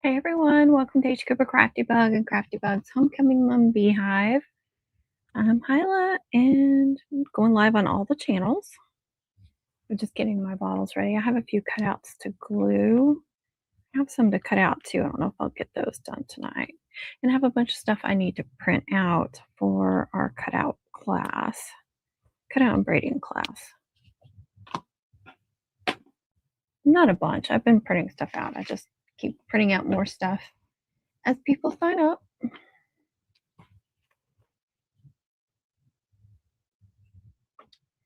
Hey everyone, welcome to H. Cooper Crafty Bug and Crafty Bug's Homecoming Mum Beehive. I'm Hyla and I'm going live on all the channels. I'm just getting my bottles ready. I have a few cutouts to glue. I have some to cut out too. I don't know if I'll get those done tonight. And I have a bunch of stuff I need to print out for our cutout class, cutout and braiding class. Not a bunch. I've been printing stuff out. I just keep printing out more stuff as people sign up.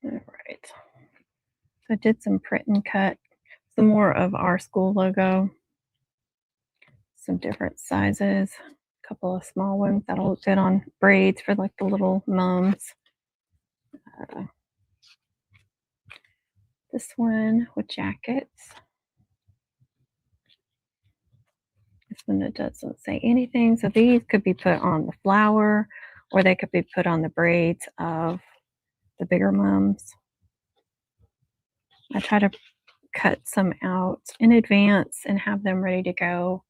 All right. So I did some print and cut, some more of our school logo, some different sizes, a couple of small ones that'll look good on braids for like the little mums. This one with jackets. This one that doesn't say anything. So these could be put on the flower or they could be put on the braids of the bigger mums. I try to cut some out in advance and have them ready to go.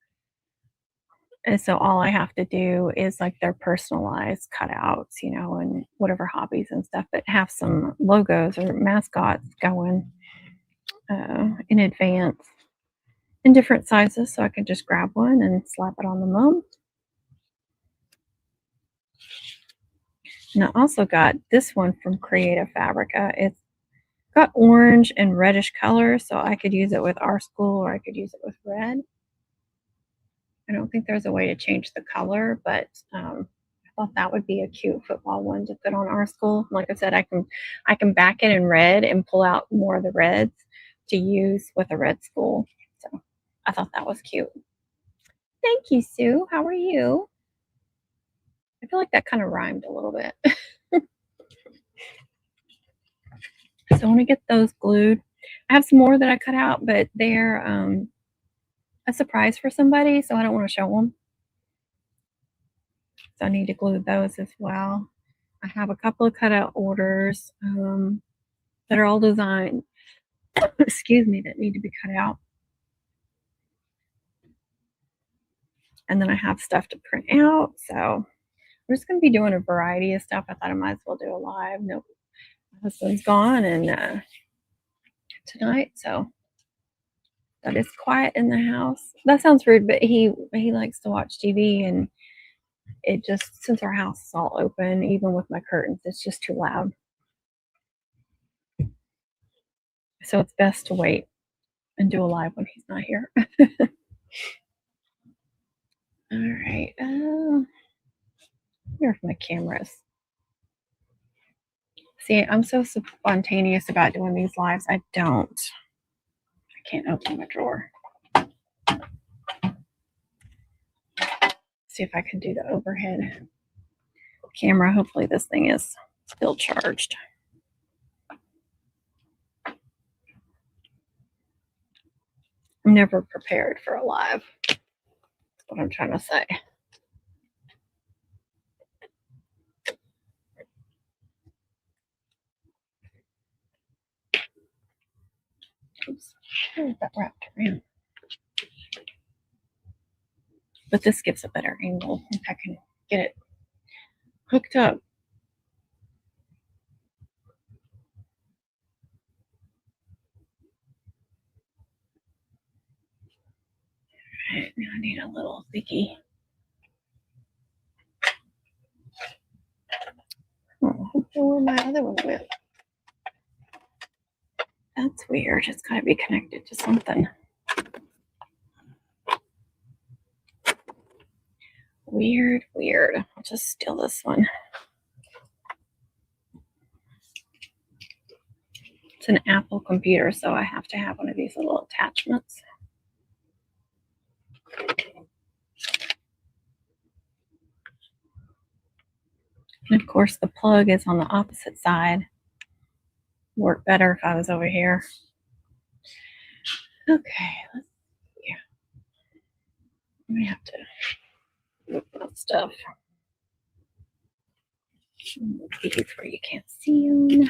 And so all I have to do is like their personalized cutouts, you know, and whatever hobbies and stuff, but have some logos or mascots going in advance in different sizes. So I can just grab one and slap it on the mum. And I also got this one from Creative Fabrica. It's got orange and reddish colors, so I could use it with our school or I could use it with red. I don't think there's a way to change the color, but I thought that would be a cute football one to put on our school. Like I said, I can back it in red and pull out more of the reds to use with a red school. So I thought that was cute. Thank you, Sue. How are you? I feel like that kind of rhymed a little bit. So I want to get those glued. I have some more that I cut out, but they're a surprise for somebody, so I don't want to show them. So I need to glue those as well. I have a couple of cutout orders that are all designed, excuse me, that need to be cut out. And then I have stuff to print out. So we're just going to be doing a variety of stuff. I thought I might as well do a live. Nope. My husband's gone and tonight, so that is quiet in the house. That sounds rude, but he likes to watch TV, and it just, since our house is all open, even with my curtains, it's just too loud. So it's best to wait and do a live when he's not here. All right. Here's my cameras. See, I'm so spontaneous about doing these lives. I can't open my drawer. See if I can do the overhead camera. Hopefully this thing is still charged. I'm never prepared for a live. That's what I'm trying to say. Oops, where is that wrapped around? But this gives a better angle if I can get it hooked up. All right, now I need a little thingy. Oh, I don't know where my other one went. That's weird. It's got to be connected to something. Weird. I'll just steal this one. It's an Apple computer, so I have to have one of these little attachments. And of course, the plug is on the opposite side. Work better if I was over here. Okay, let's see. We have to move that stuff. These where you can't see them.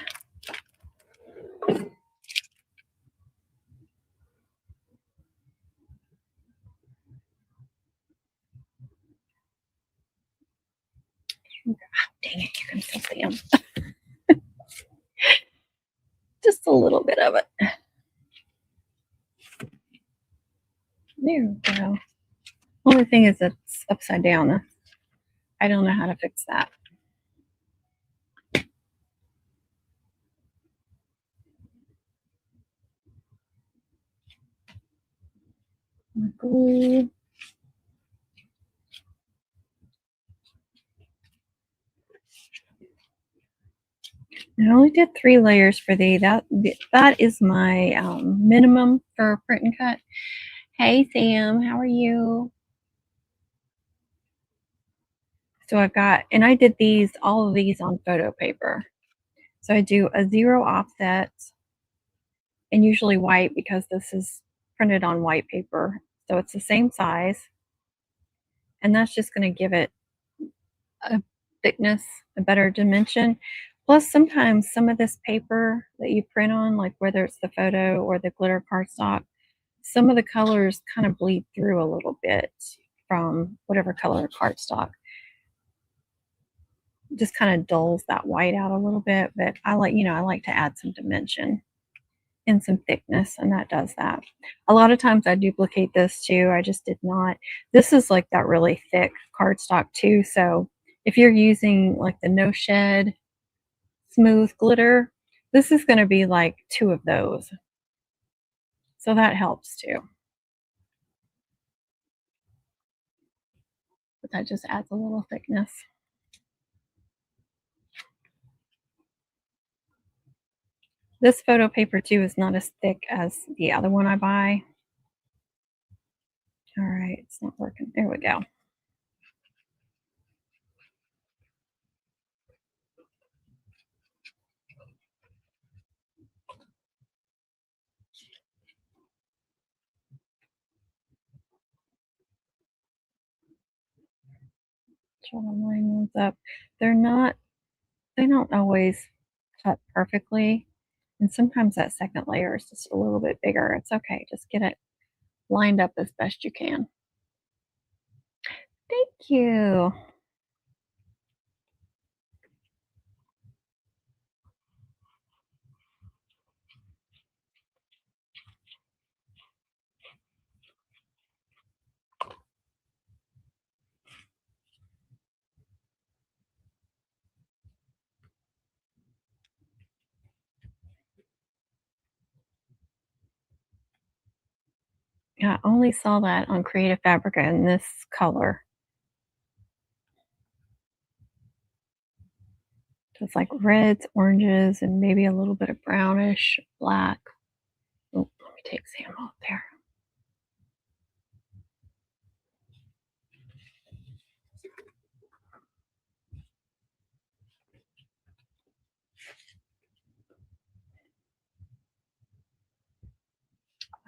Dang it, you can still see them. Just a little bit of it. There we go. Only thing is it's upside down. I don't know how to fix that. Glue. I only did 3 layers for thee. That is my minimum for print and cut. Hey Sam, how are you? So I've got, and I did all of these on photo paper. So I do a 0 offset, and usually white because this is printed on white paper. So it's the same size, and that's just going to give it a thickness, a better dimension. Plus, sometimes some of this paper that you print on, like whether it's the photo or the glitter cardstock, some of the colors kind of bleed through a little bit from whatever color cardstock. Just kind of dulls that white out a little bit, but I like to add some dimension and some thickness, and that does that. A lot of times I duplicate this too. I just did not. This is like that really thick cardstock too, so if you're using like the no shed smooth glitter, this is going to be like 2 of those. So that helps too. But that just adds a little thickness. This photo paper too is not as thick as the other one I buy. All right, it's not working. There we go. Try to line those up. They're not, they don't always cut perfectly. And sometimes that second layer is just a little bit bigger. It's okay. Just get it lined up as best you can. Thank you. I only saw that on Creative Fabrica in this color. Just like reds, oranges, and maybe a little bit of brownish, black. Oh, let me take Sam off there.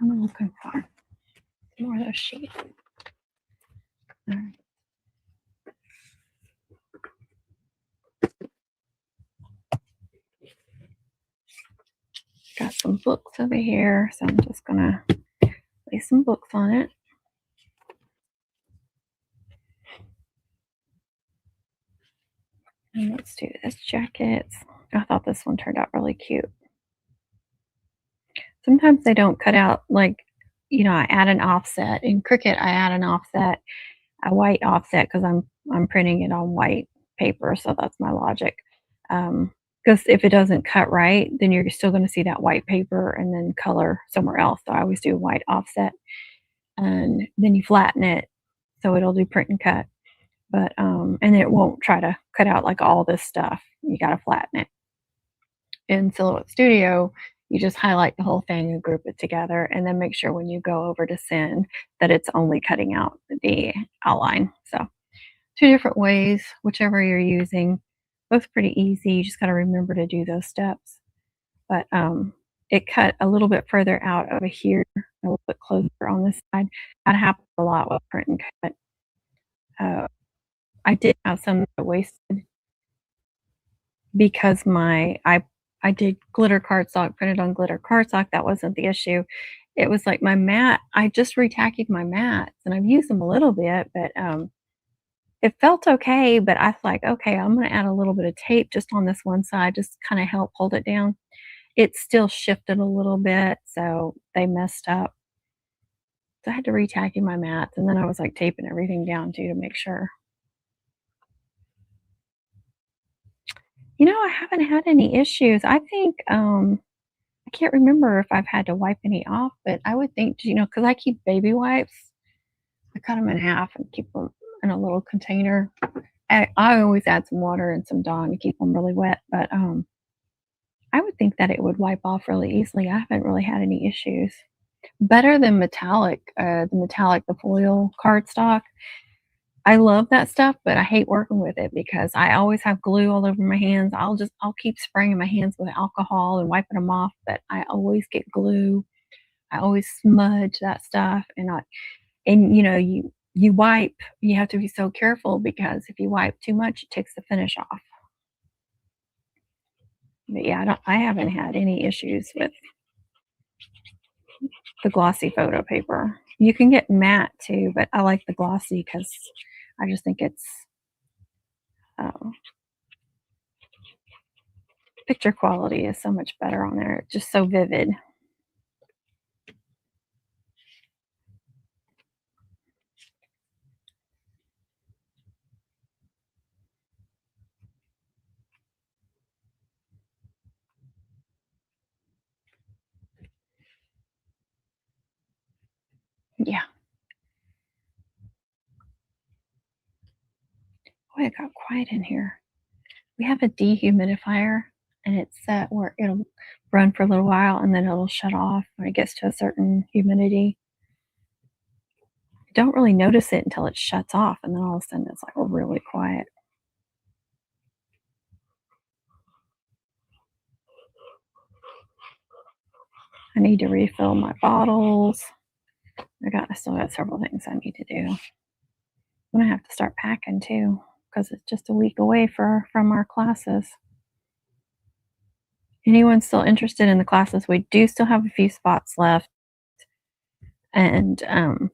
I'm looking for more of those sheets. All right. Got some books over here, so I'm just gonna lay some books on it. And let's do this jacket. I thought this one turned out really cute. Sometimes they don't cut out, like, I add an offset. In Cricut, I add an offset, a white offset, because I'm printing it on white paper, so that's my logic. Because if it doesn't cut right, then you're still going to see that white paper and then color somewhere else. So I always do a white offset, and then you flatten it so it'll do print and cut. But and it won't try to cut out like all this stuff. You got to flatten it. In Silhouette Studio, you just highlight the whole thing and group it together, and then make sure when you go over to send that it's only cutting out the outline. So 2 different ways, whichever you're using, both pretty easy. You just got to remember to do those steps. But it cut a little bit further out over here, a little bit closer on this side. That happens a lot with print and cut. I did have some that wasted because I did glitter cardstock, printed on glitter cardstock. That wasn't the issue. It was like my mat. I just retacked my mats, and I've used them a little bit, but It felt okay, but I was like, "Okay, I'm gonna add a little bit of tape just on this one side, just to kinda help hold it down." It still shifted a little bit, so they messed up. So I had to re-tacky my mats, and then I was, like, taping everything down too to make sure. I haven't had any issues. I think, I can't remember if I've had to wipe any off, but I would think, because I keep baby wipes, I cut them in half and keep them in a little container. I always add some water and some Dawn to keep them really wet, but, I would think that it would wipe off really easily. I haven't really had any issues. Better than the foil cardstock. I love that stuff, but I hate working with it because I always have glue all over my hands. I'll keep spraying my hands with alcohol and wiping them off, but I always get glue. I always smudge that stuff, you wipe, you have to be so careful because if you wipe too much, it takes the finish off. But yeah, I haven't had any issues with the glossy photo paper. You can get matte too, but I like the glossy because I just think it's uh, picture quality is so much better on there. It's just so vivid. Yeah. Boy, it got quiet in here. We have a dehumidifier, and it's set where it'll run for a little while and then it'll shut off when it gets to a certain humidity. I don't really notice it until it shuts off, and then all of a sudden it's like really quiet. I need to refill my bottles. I still got several things I need to do. I'm gonna have to start packing too, because it's just a week away from our classes. Anyone still interested in the classes? We do still have a few spots left, and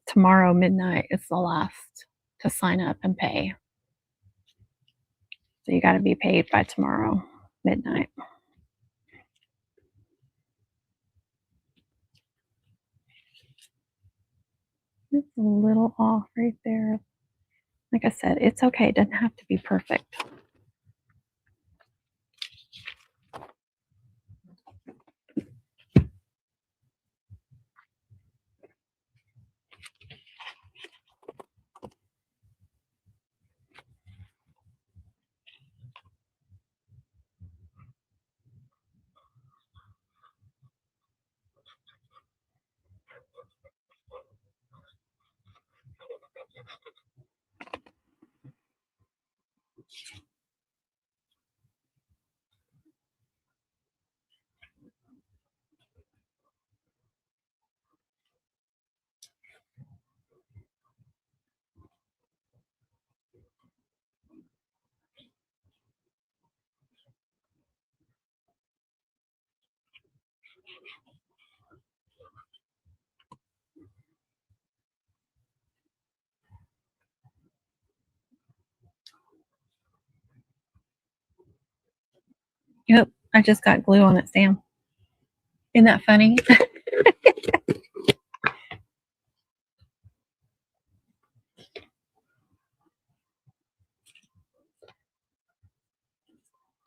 tomorrow midnight is the last to sign up and pay. So you got to be paid by tomorrow midnight. It's a little off right there. Like I said, it's okay. It doesn't have to be perfect. Yep, I just got glue on it, Sam. Isn't that funny?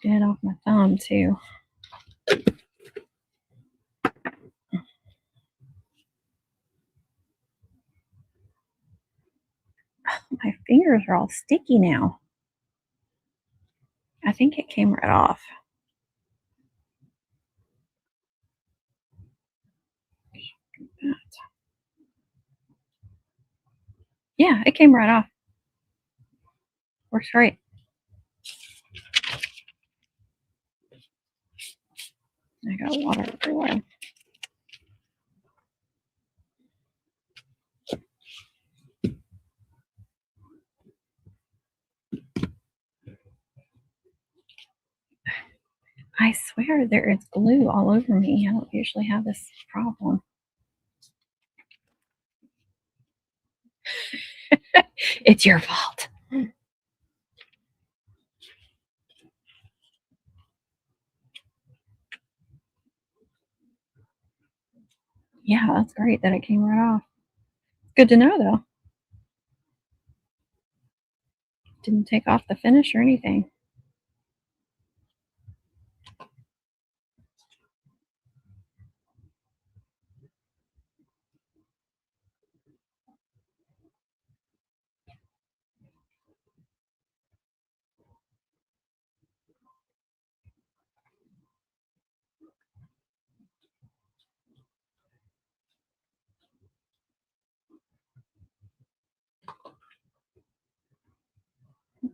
Get it off my thumb too. My fingers are all sticky now. I think it came right off. Yeah, it came right off. Works great. I got water everywhere. I swear there is glue all over me. I don't usually have this problem. It's your fault. Yeah, that's great that it came right off. Good to know, though. Didn't take off the finish or anything.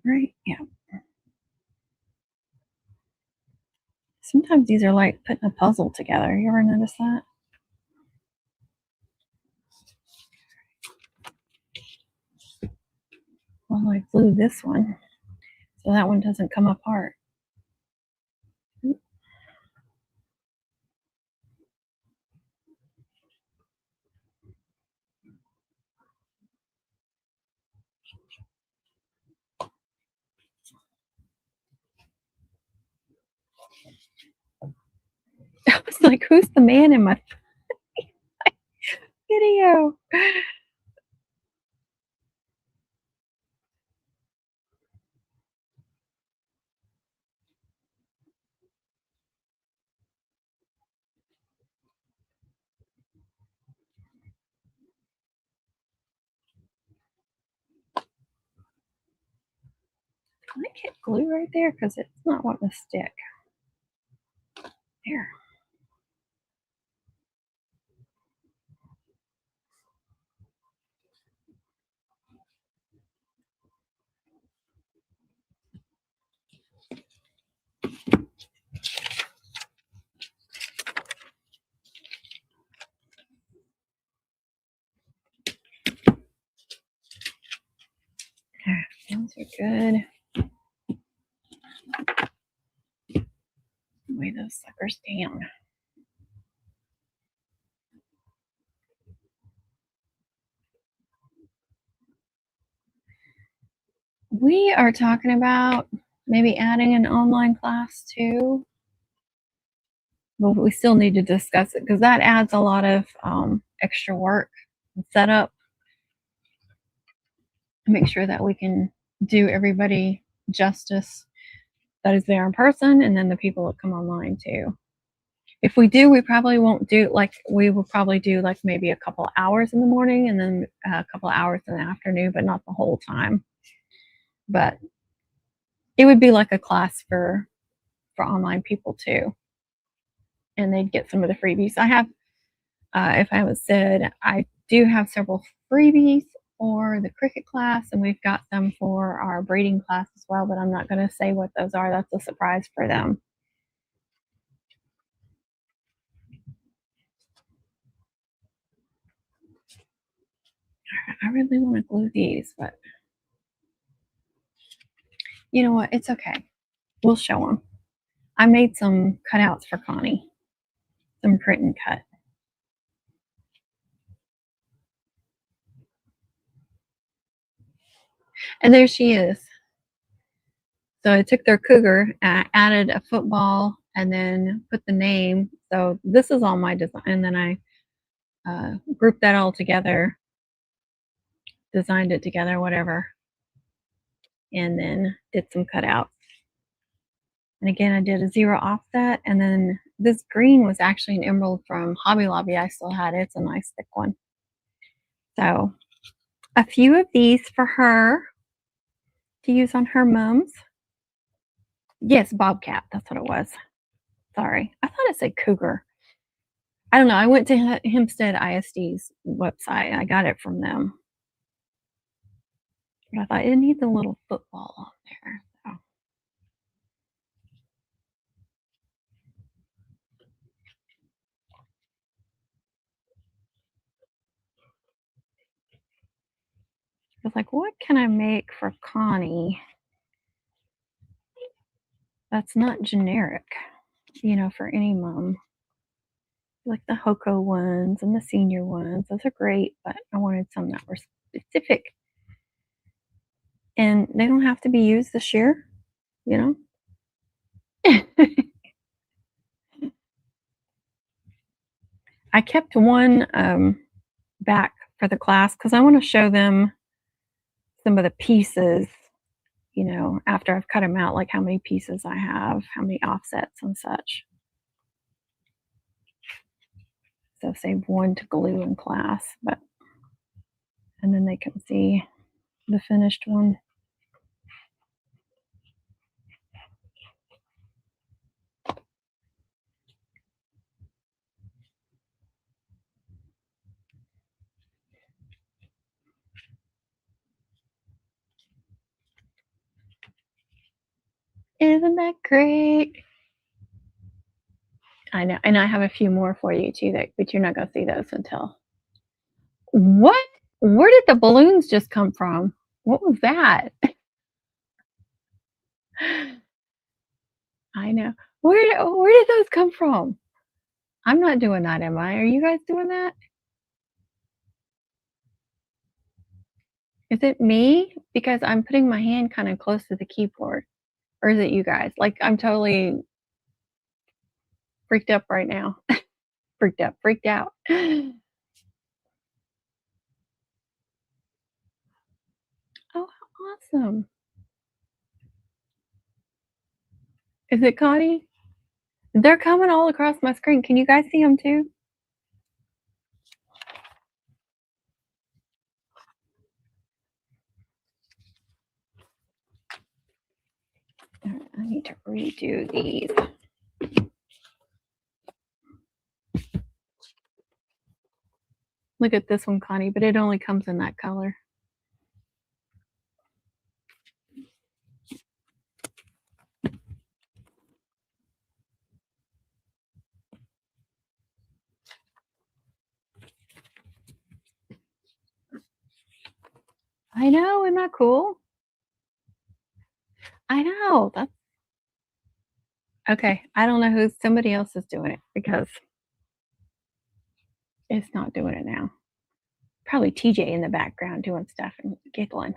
Right? Yeah. Sometimes these are like putting a puzzle together. You ever notice that? Well, I glue this one so that one doesn't come apart. I was like, who's the man in my video? Can I get glue right there? Because it's not wanting to stick. There. Those are good. Weigh those suckers down. We are talking about maybe adding an online class too, but we still need to discuss it because that adds a lot of extra work and setup. Make sure that we can do everybody justice that is there in person and then the people that come online too. If we do, we probably won't do like we will probably do like maybe a couple hours in the morning and then a couple hours in the afternoon, but not the whole time. But it would be like a class for online people too, and they'd get some of the freebies. I have, if I haven't said, I do have several freebies for the cricket class, and we've got them for our braiding class as well. But I'm not going to say what those are. That's a surprise for them. I really want to glue these, but you know what? It's okay. We'll show them. I made some cutouts for Connie, some print and cut. And there she is. So I took their cougar, added a football, and then put the name. So this is all my design. And then I grouped that all together, designed it together, whatever, and then did some cutouts. And again, I did a 0 offset. And then this green was actually an emerald from Hobby Lobby. I still had it. It's a nice thick one. So a few of these for her to use on her mums. Yes, bobcat. That's what it was. Sorry. I thought it said cougar. I don't know. I went to Hempstead ISD's website. I got it from them. But I thought it needs a little football on there. So. I was like, what can I make for Connie that's not generic, for any mom? Like the Hoko ones and the senior ones. Those are great, but I wanted some that were specific. And they don't have to be used this year, you know? I kept one back for the class because I want to show them some of the pieces, you know, after I've cut them out, like how many pieces I have, how many offsets and such. So save one to glue in class, but and then they can see the finished one. Isn't that great? I know, and I have a few more for you too, but you're not gonna see those until what? Where did the balloons just come from? What was that? I know. Where did those come from? I'm not doing that, am I? Are you guys doing that? Is it me? Because I'm putting my hand kind of close to the keyboard. Or is it you guys? Like I'm totally freaked up right now. Freaked up, freaked out. Oh, how awesome. Is it Connie? They're coming all across my screen. Can you guys see them too? I need to redo these. Look at this one, Connie, but it only comes in that color. I know, isn't that cool? I know. That's okay. I don't know who somebody else is doing it because it's not doing it now. Probably TJ in the background doing stuff and giggling.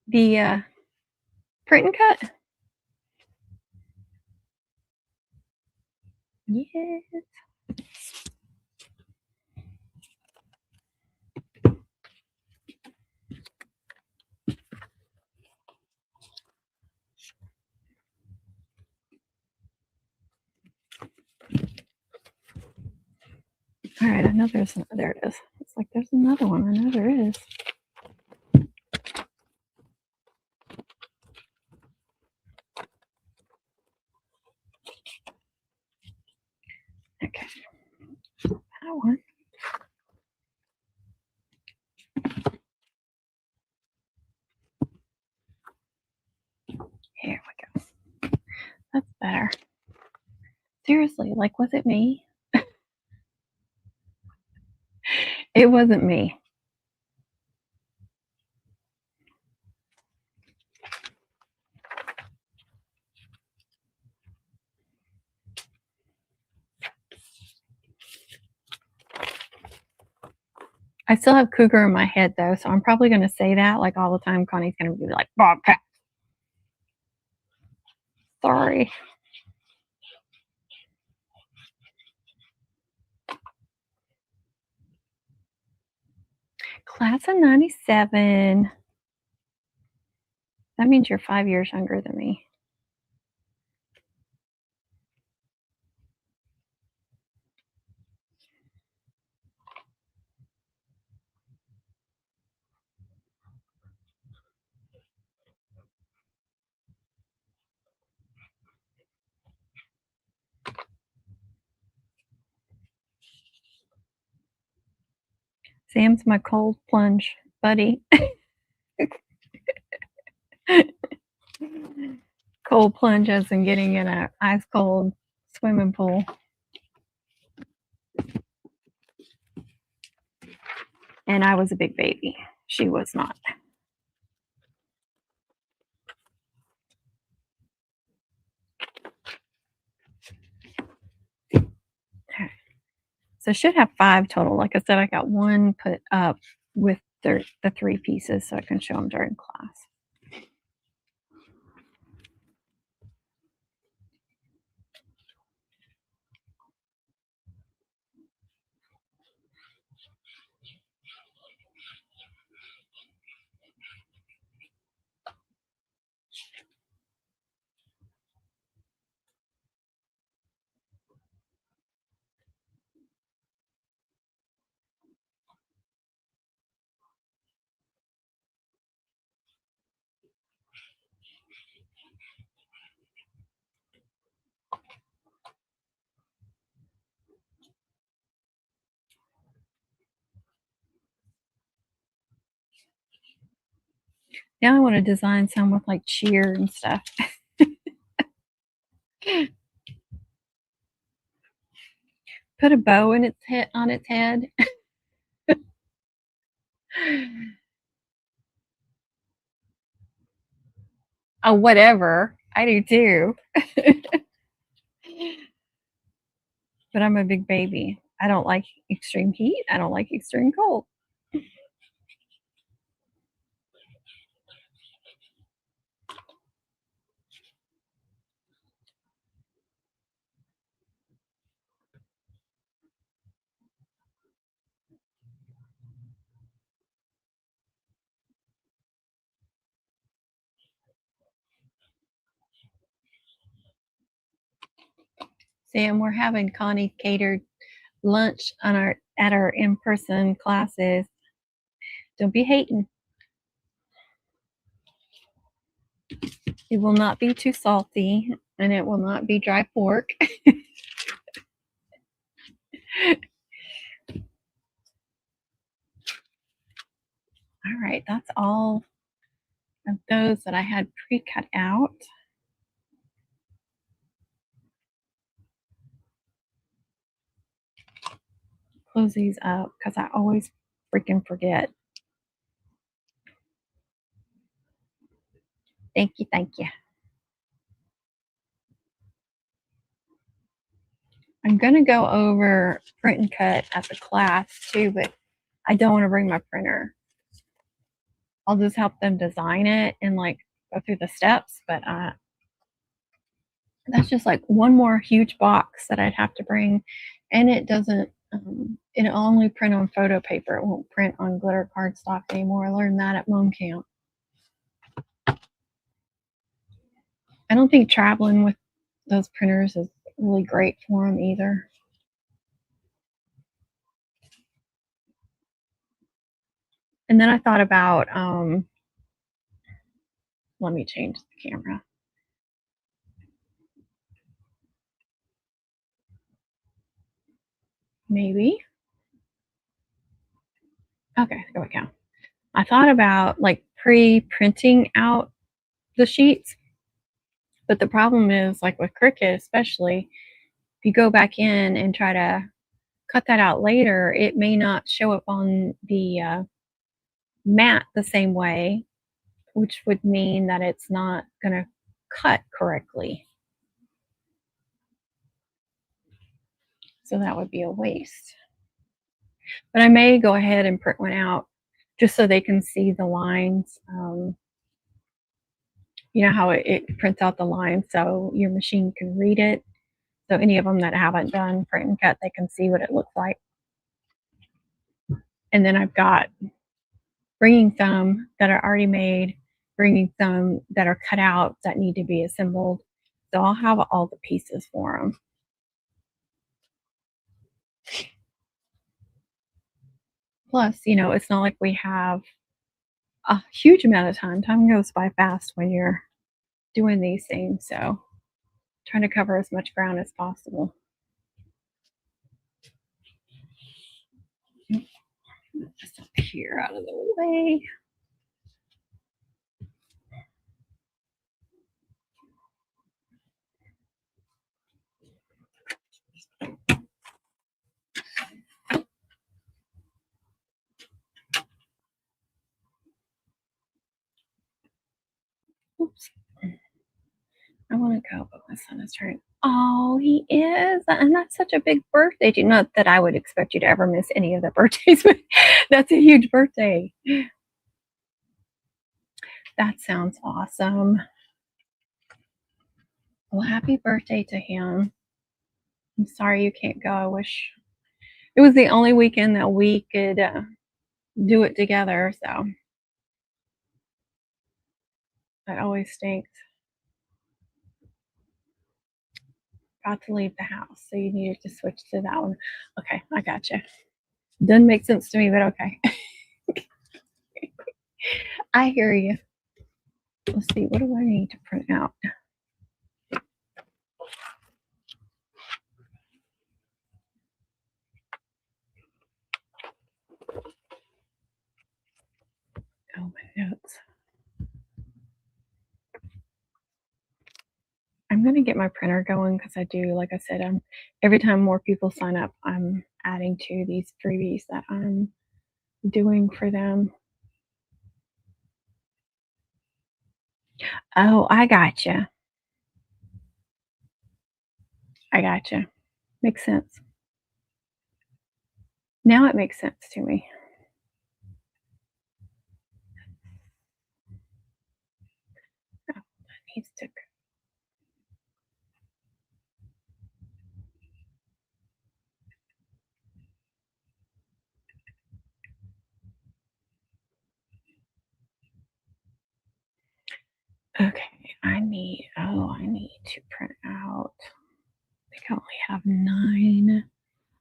The print and cut? Yes. All right, I know there's there it is. It's like there's another one. I know there is. Okay, that one. Here we go. That's better. Seriously, like, was it me? It wasn't me. I still have cougar in my head though, so I'm probably going to say that like all the time. Connie's going to be like, Bobcat. Sorry. Class of 97. That means you're 5 years younger than me. Sam's my cold plunge buddy. Cold plunge as in getting in an ice cold swimming pool. And I was a big baby. She was not. So I should have 5 total. Like I said, I got one put up with the 3 pieces so I can show them during class. Now I want to design some with like cheer and stuff. Put a bow in its head on its head. Oh, whatever. I do too. But I'm a big baby. I don't like extreme heat. I don't like extreme cold. Sam, we're having Connie catered lunch on at our in-person classes. Don't be hating. It will not be too salty, and it will not be dry pork. All right, that's all of those that I had pre-cut out. Close these up because I always freaking forget. Thank you, thank you. I'm going to go over print and cut at the class too, but I don't want to bring my printer. I'll just help them design it and like go through the steps, but that's just like one more huge box that I'd have to bring, and it doesn't it'll only print on photo paper. It won't print on glitter cardstock anymore. I learned that at mom camp. I don't think traveling with those printers is really great for them either. And then I thought about let me change the camera. Maybe. Okay, there we go. I thought about like pre-printing out the sheets, but the problem is like with Cricut especially, if you go back in and try to cut that out later, it may not show up on the mat the same way, which would mean that it's not going to cut correctly. So that would be a waste. But I may go ahead and print one out just so they can see the lines. You know how it prints out the lines so your machine can read it. So any of them that haven't done print and cut, they can see what it looks like. And then I've got bringing some that are already made, bringing some that are cut out that need to be assembled. So I'll have all the pieces for them. Plus, you know, it's not like we have a huge amount of time. Time goes by fast when you're doing these things. So trying to cover as much ground as possible. Just up here out of the way. Oops. I want to go, but my son is turning. Oh, he is. And that's such a big birthday. Not that I would expect you to ever miss any of the birthdays, but that's a huge birthday. That sounds awesome. Well, happy birthday to him. I'm sorry you can't go. I wish it was the only weekend that we could do it together. So that always stinks. Got to leave the house, so you needed to switch to that one. Okay, I got you. Doesn't make sense to me, but okay. I hear you. Let's see, what do I need to print out? Oh, my notes. I'm going to get my printer going because I do, like I said, every time more people sign up, I'm adding to these freebies that I'm doing for them. Oh, I gotcha. I gotcha. Makes sense. Now it makes sense to me. Oh, that needs to. Okay, I need to print out. I think I only have 9.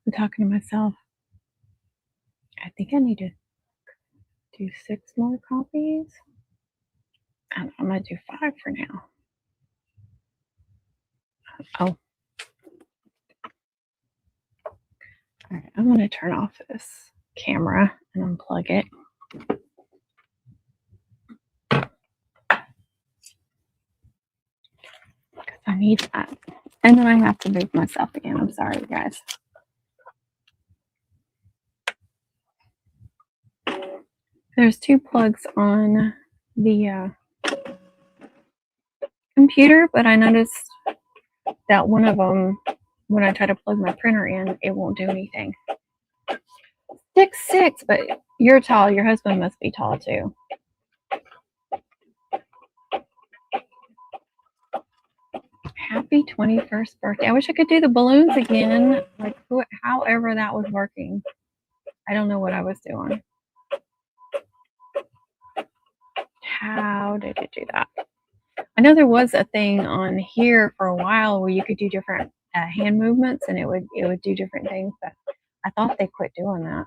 I'm talking to myself. I think I need to do 6 more copies. I'm gonna do 5 for now. Oh. All right, I'm gonna turn off this camera and unplug it. Because I need that. And then I have to move myself again. I'm sorry, guys. There's 2 plugs on the computer, but I noticed that one of them, when I try to plug my printer in, it won't do anything. 6'6", but you're tall. Your husband must be tall too. Happy 21st birthday. I wish I could do the balloons again. Like, however that was working. I don't know what I was doing. How did it do that? I know there was a thing on here for a while where you could do different hand movements and it would do different things, but I thought they quit doing that.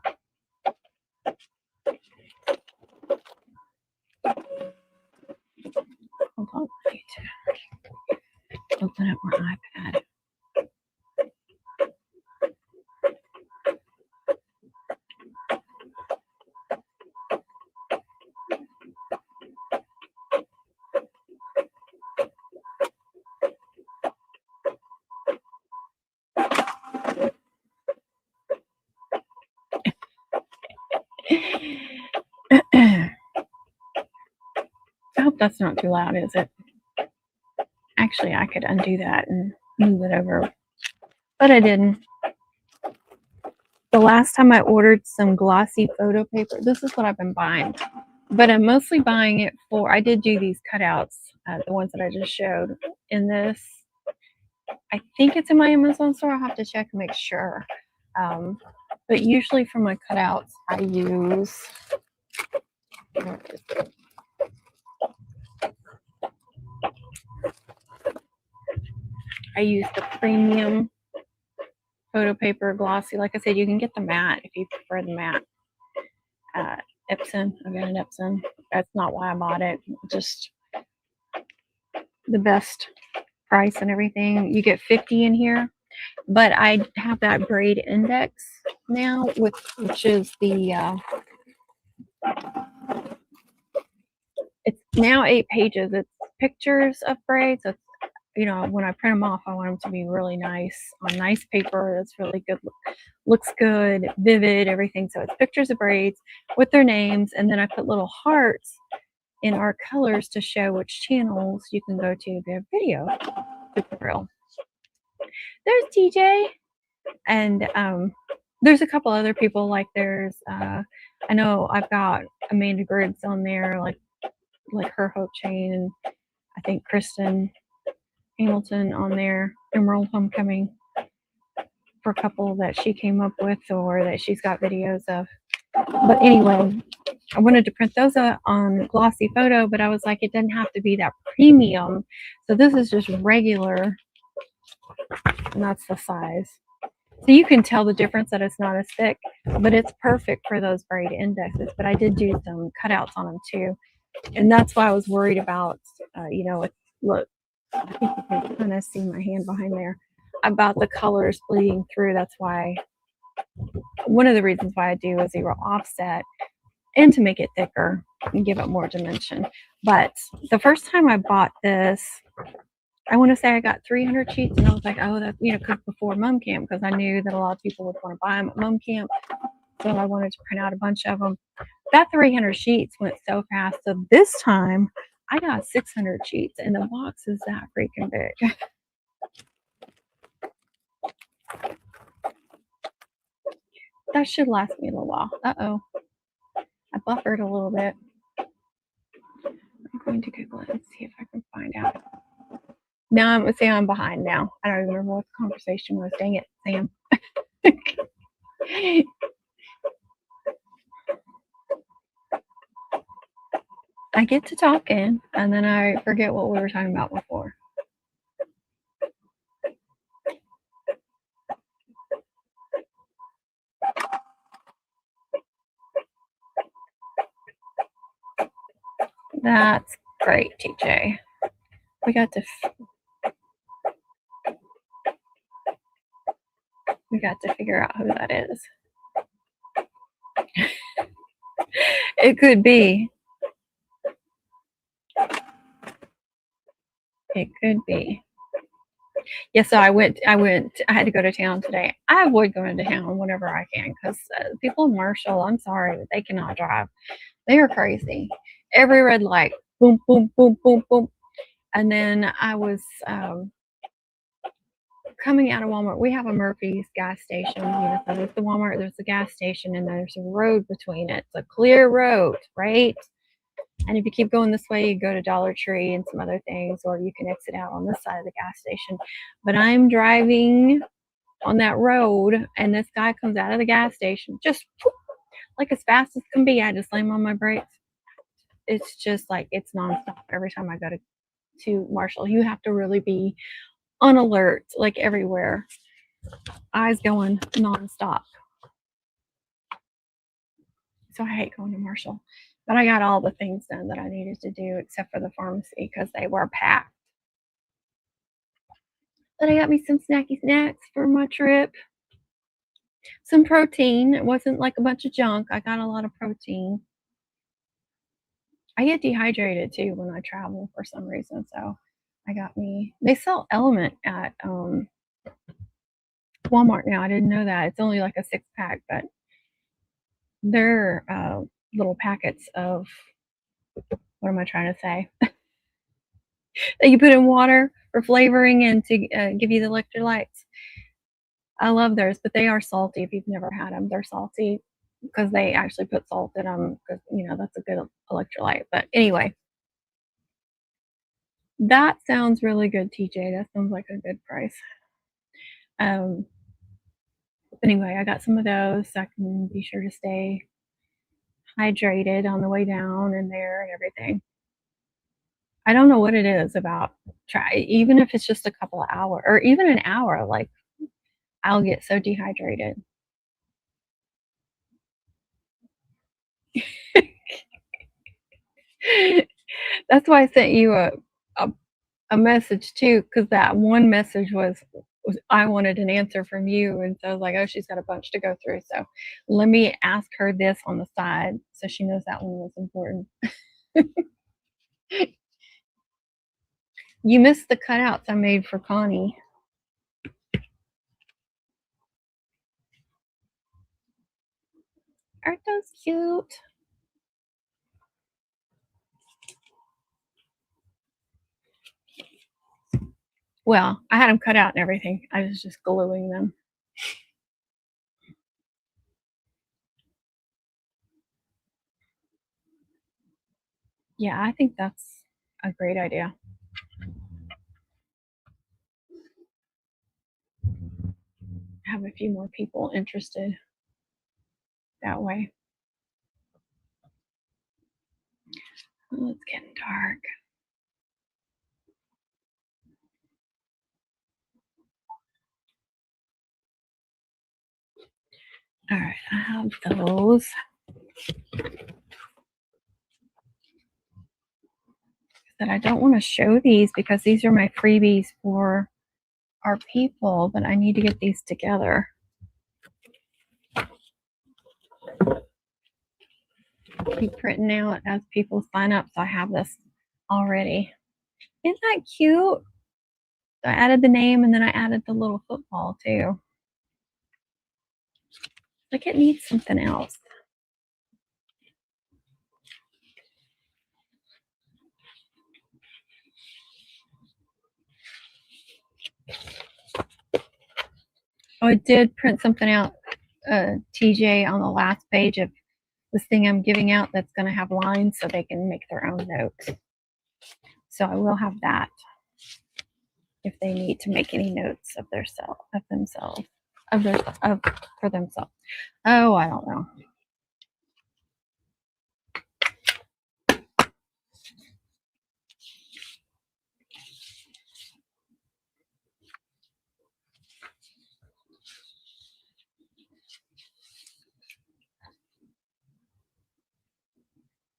Hold on, I need to open up my iPad. I hope that's not too loud, is it? Actually, I could undo that and move it over, but I didn't. The last time I ordered some glossy photo paper, this is what I've been buying, but I'm mostly buying it for, I did do these cutouts, the ones that I just showed in this. I think it's in my Amazon store. I'll have to check and make sure. But usually for my cutouts, I use the premium photo paper glossy. Like I said, you can get the matte if you prefer the matte. Epson. I got an Epson. That's not why I bought it. Just the best price and everything. You get 50 in here. But I have that braid index now, which is the it's now 8 pages. It's pictures of braids. It's, you know, when I print them off, I want them to be really nice on nice paper. It's really good, looks good, vivid, everything. So it's pictures of braids with their names, and then I put little hearts in our colors to show which channels you can go to their video tutorial. There's TJ, and there's a couple other people. Like there's I know I've got Amanda Griggs on there, like her Hope Chain, and I think Kristen Hamilton on there, Emerald Homecoming, for a couple that she came up with or that she's got videos of. But anyway, I wanted to print those on glossy photo, but I was like, it doesn't have to be that premium. So this is just regular, and that's the size. So you can tell the difference that it's not as thick, but it's perfect for those braid indexes. But I did do some cutouts on them too. And that's why I was worried about, you know, look, I think you can kind of see my hand behind there, about the colors bleeding through. That's why, one of the reasons why I do a 0 offset, and to make it thicker and give it more dimension. But the first time I bought this, I want to say I got 300 sheets, and I was like, oh, that's, cause before mom camp, because I knew that a lot of people would want to buy them at mom camp. So I wanted to print out a bunch of them. That 300 sheets went so fast. So this time I got 600 sheets, and the box is that freaking big. That should last me a little while. Uh-oh. I buffered a little bit. I'm going to Google it and see if I can find out. Now I'm behind now. I don't even remember what the conversation was. Dang it, Sam. I get to talking, and then I forget what we were talking about before. That's great, TJ. We got to figure out who that is. It could be. It could be. Yeah, so I had to go to town today. I avoid going to town whenever I can, because people in Marshall, I'm sorry, but they cannot drive. They are crazy. Every red light, boom, boom, boom, boom, boom. And then I was coming out of Walmart. We have a Murphy's gas station. So there's the Walmart, there's the gas station, and there's a road between it. It's a clear road, right? And if you keep going this way, you go to Dollar Tree and some other things, or you can exit out on this side of the gas station. But I'm driving on that road, and this guy comes out of the gas station, just like as fast as can be. I just slam on my brakes. It's just like it's nonstop every time I go to Marshall. You have to really be on alert, like everywhere. Eyes going nonstop. So I hate going to Marshall. But I got all the things done that I needed to do except for the pharmacy because they were packed. But I got me some snacky snacks for my trip. Some protein. It wasn't like a bunch of junk. I got a lot of protein. I get dehydrated too when I travel for some reason. So I got me. They sell Element at Walmart now. I didn't know that. It's only like a 6-pack, but they're little packets of, what am I trying to say? That you put in water for flavoring and to give you the electrolytes. I love those, but they are salty. If you've never had them, they're salty because they actually put salt in them because, that's a good electrolyte. But anyway, that sounds really good, TJ. That sounds like a good price. Anyway, I got some of those so I can be sure to stay hydrated on the way down and there and everything. I don't know what it is about even if it's just a couple of hours or even an hour, like I'll get so dehydrated. That's why I sent you a message too, because that one message was I wanted an answer from you, and so I was like, oh, she's got a bunch to go through. So let me ask her this on the side so she knows that one was important. You missed the cutouts I made for Connie. Aren't those cute? Well, I had them cut out and everything. I was just gluing them. Yeah, I think that's a great idea. Have a few more people interested that way. Oh, it's getting dark. All right, I have those. That I don't want to show these because these are my freebies for our people, but I need to get these together. Keep printing out as people sign up, so I have this already. Isn't that cute? So I added the name and then I added the little football too. Like it needs something else. Oh, I did print something out, TJ, on the last page of this thing I'm giving out that's going to have lines so they can make their own notes. So I will have that if they need to make any notes of themselves, for themselves. Oh, I don't know.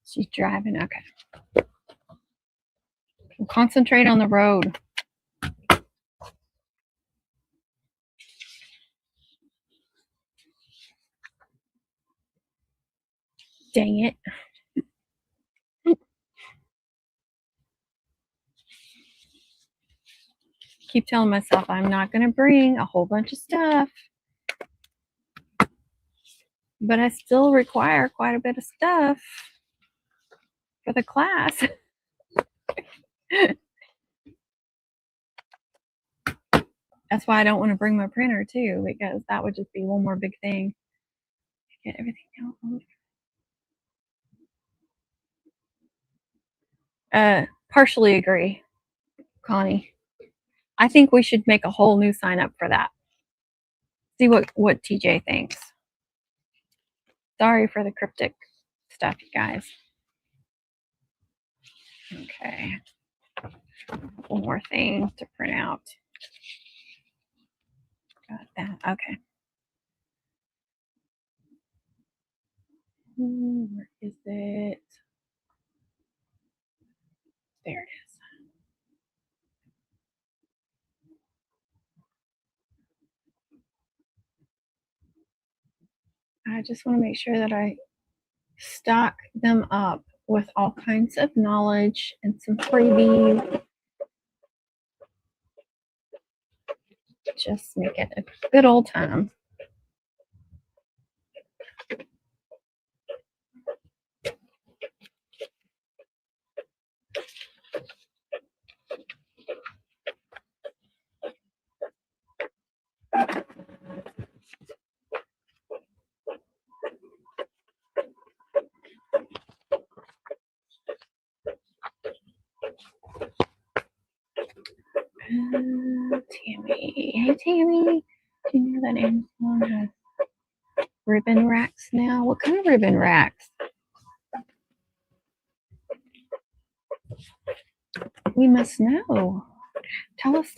She's driving. Okay. Concentrate on the road. Dang it. Keep telling myself I'm not going to bring a whole bunch of stuff, but I still require quite a bit of stuff for the class. That's why I don't want to bring my printer too, because that would just be one more big thing. Get everything out. Partially agree, Connie. I think we should make a whole new sign up for that. See what TJ thinks. Sorry for the cryptic stuff, you guys. Okay. One more thing to print out. Got that. Okay. Where is it? There it is. I just want to make sure that I stock them up with all kinds of knowledge and some freebies. Just make it a good old time. Tammy. Hey, Tammy. Do you know that Amazon has ribbon racks now? What kind of ribbon racks? We must know. Tell us.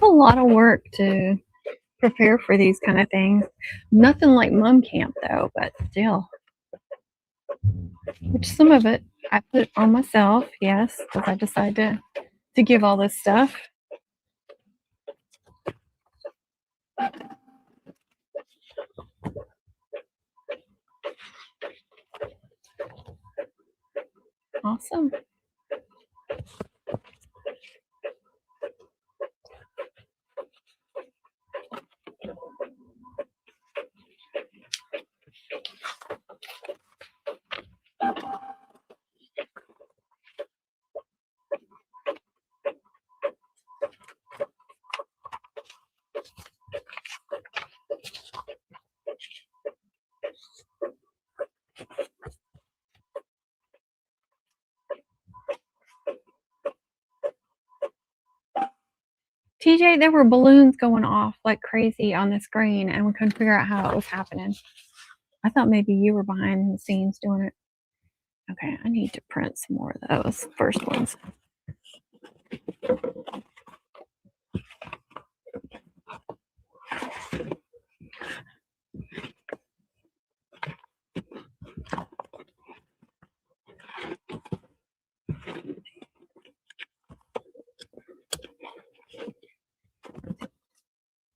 A lot of work to prepare for these kind of things. Nothing like mom camp though, but still. Which some of it I put on myself, yes, because I decided to give all this stuff. Awesome. TJ, there were balloons going off like crazy on the screen, and we couldn't figure out how it was happening. I thought maybe you were behind the scenes doing it. Okay, I need to print some more of those first ones.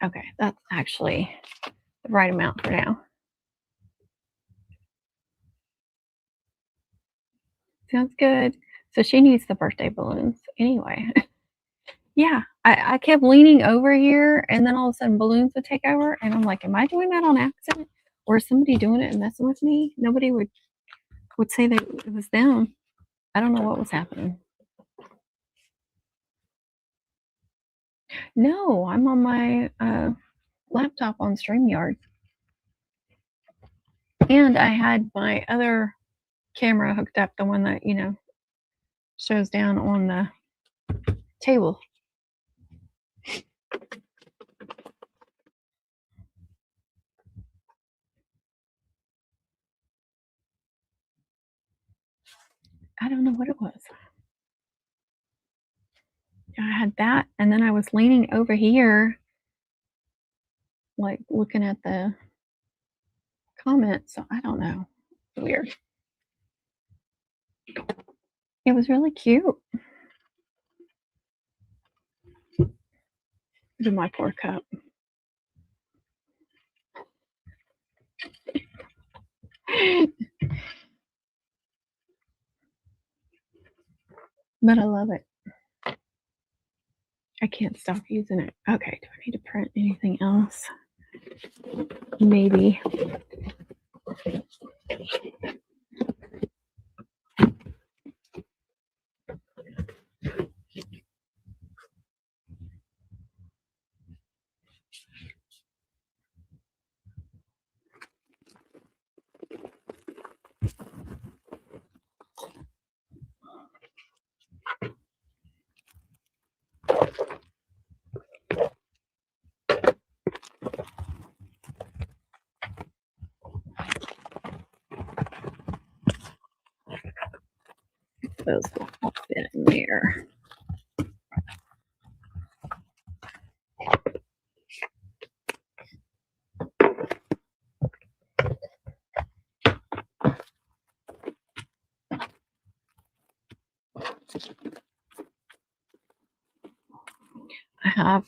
Okay, that's actually the right amount for now. Sounds good. So she needs the birthday balloons anyway. Yeah, I kept leaning over here, and then all of a sudden balloons would take over, and I'm like, am I doing that on accident? Or is somebody doing it and messing with me? Nobody would say that it was them. I don't know what was happening. No, I'm on my laptop on StreamYard. And I had my other camera hooked up, the one that, shows down on the table. I don't know what it was. I had that, and then I was leaning over here, like looking at the comments. So I don't know. Weird. It was really cute. Look at my poor cup. But I love it. I can't stop using it. Okay, do I need to print anything else? Maybe. Those will all fit in there. I have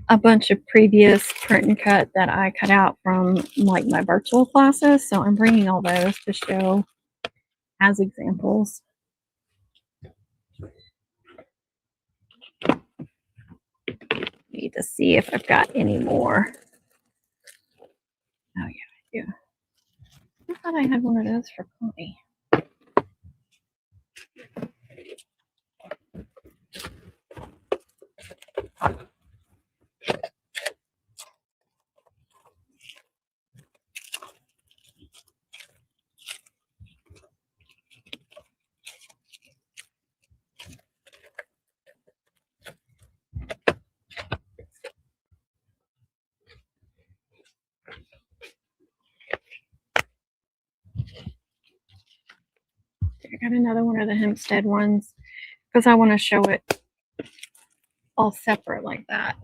a bunch of previous print and cut that I cut out from like my virtual classes. So I'm bringing all those to show as examples. Need to see if I've got any more. Oh yeah, I do. I thought I had one of those for Connie. I got another one of the Hempstead ones because I want to show it all separate like that.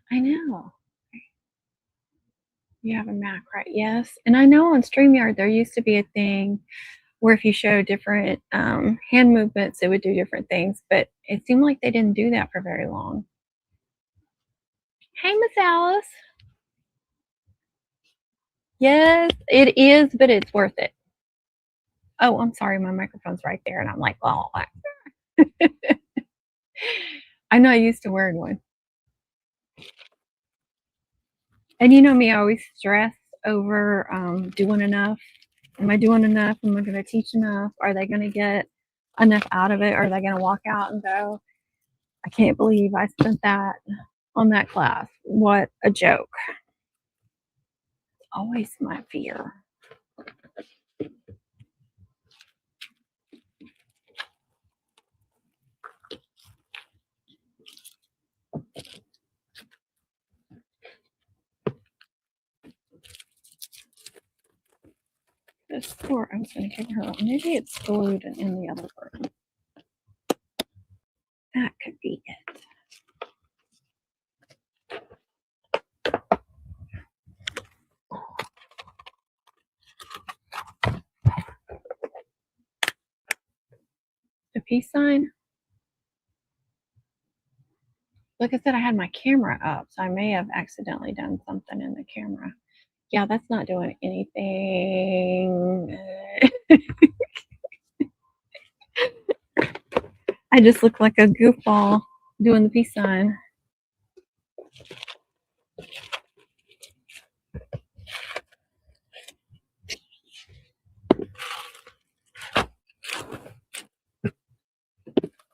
I know. You have a Mac, right? Yes. And I know on StreamYard there used to be a thing where if you show different hand movements, it would do different things. But it seemed like they didn't do that for very long. Hey, Miss Alice. Yes, it is, but it's worth it. Oh, I'm sorry. My microphone's right there. And I'm like, oh. I'm not used to wearing one. And you know me, I always stress over doing enough. Am I doing enough? Am I going to teach enough? Are they going to get enough out of it, or are they going to walk out and go, I can't believe I spent that on that class. What a joke. Always my fear. This door I was going to give her. Maybe it's glued in the other room. That could be it. The peace sign. Like I said, I had my camera up, so I may have accidentally done something in the camera. Yeah, that's not doing anything. I just look like a goofball doing the peace sign.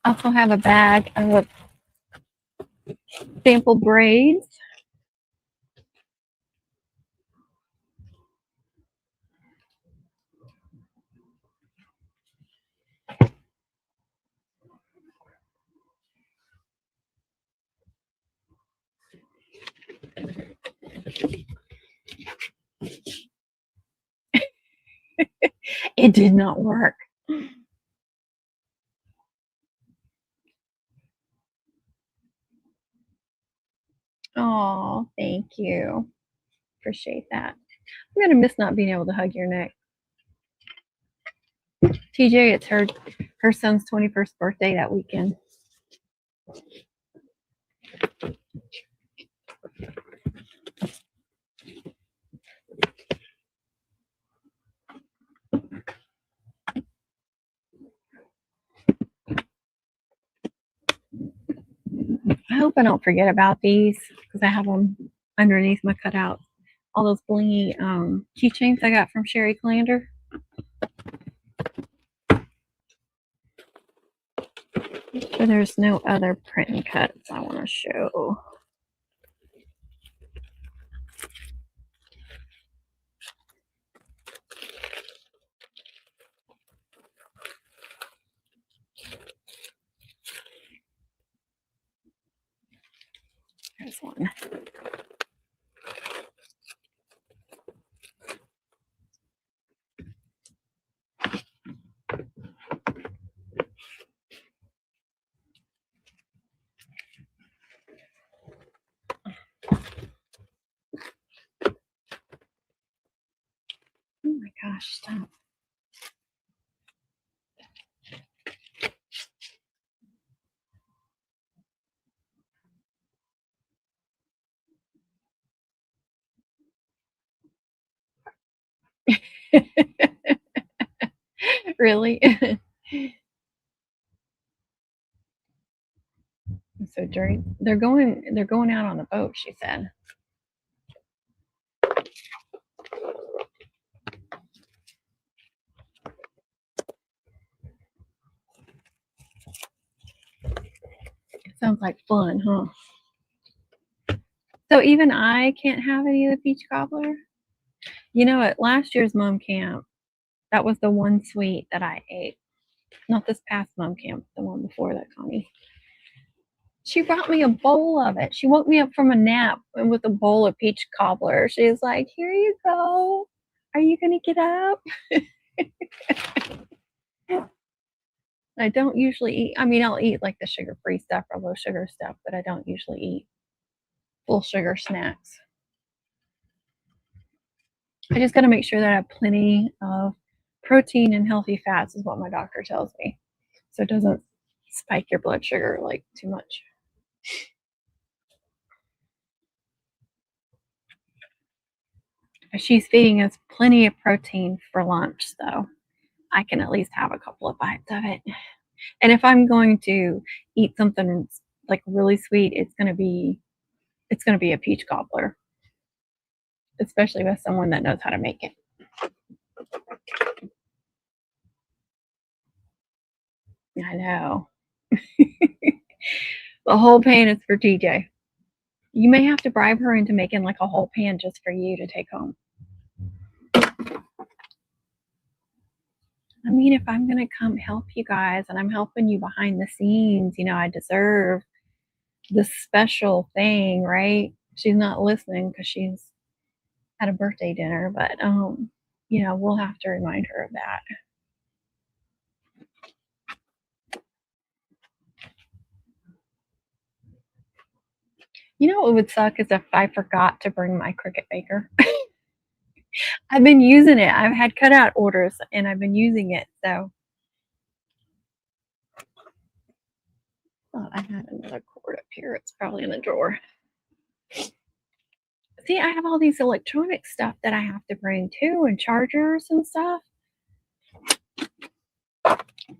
I also have a bag of sample braids. It did not work. Oh, thank you. Appreciate that. I'm going to miss not being able to hug your neck. TJ, it's her son's 21st birthday that weekend. I hope I don't forget about these because I have them underneath my cutouts. All those blingy keychains I got from Sherry Clander. But there's no other print and cuts I want to show. There's one. Oh my gosh, stop. Really? So during they're going out on the boat, she said. Sounds like fun, huh? So even I can't have any of the peach cobbler? You know, at last year's mom camp, that was the one sweet that I ate. Not this past mom camp, the one before that, Connie. She brought me a bowl of it. She woke me up from a nap with a bowl of peach cobbler. She was like, here you go. Are you going to get up? I don't usually eat. I mean, I'll eat like the sugar-free stuff or low sugar stuff, but I don't usually eat full sugar snacks. I just got to make sure that I have plenty of protein and healthy fats is what my doctor tells me. So it doesn't spike your blood sugar like too much. She's feeding us plenty of protein for lunch, so I can at least have a couple of bites of it. And if I'm going to eat something like really sweet, it's going to be a peach cobbler, especially with someone that knows how to make it. know. The whole pan is for TJ. You may have to bribe her into making like a whole pan just for you to take home. I mean, if I'm going to come help you guys and I'm helping you behind the scenes, you know, I deserve this special thing, right? She's not listening because she's at a birthday dinner, but, you know, we'll have to remind her of that. You know what would suck is if I forgot to bring my Cricut Baker. I've been using it. I've had cutout orders and I've been using it, so. Thought I had another cord up here. It's probably in the drawer. See, I have all these electronic stuff that I have to bring too, and chargers and stuff.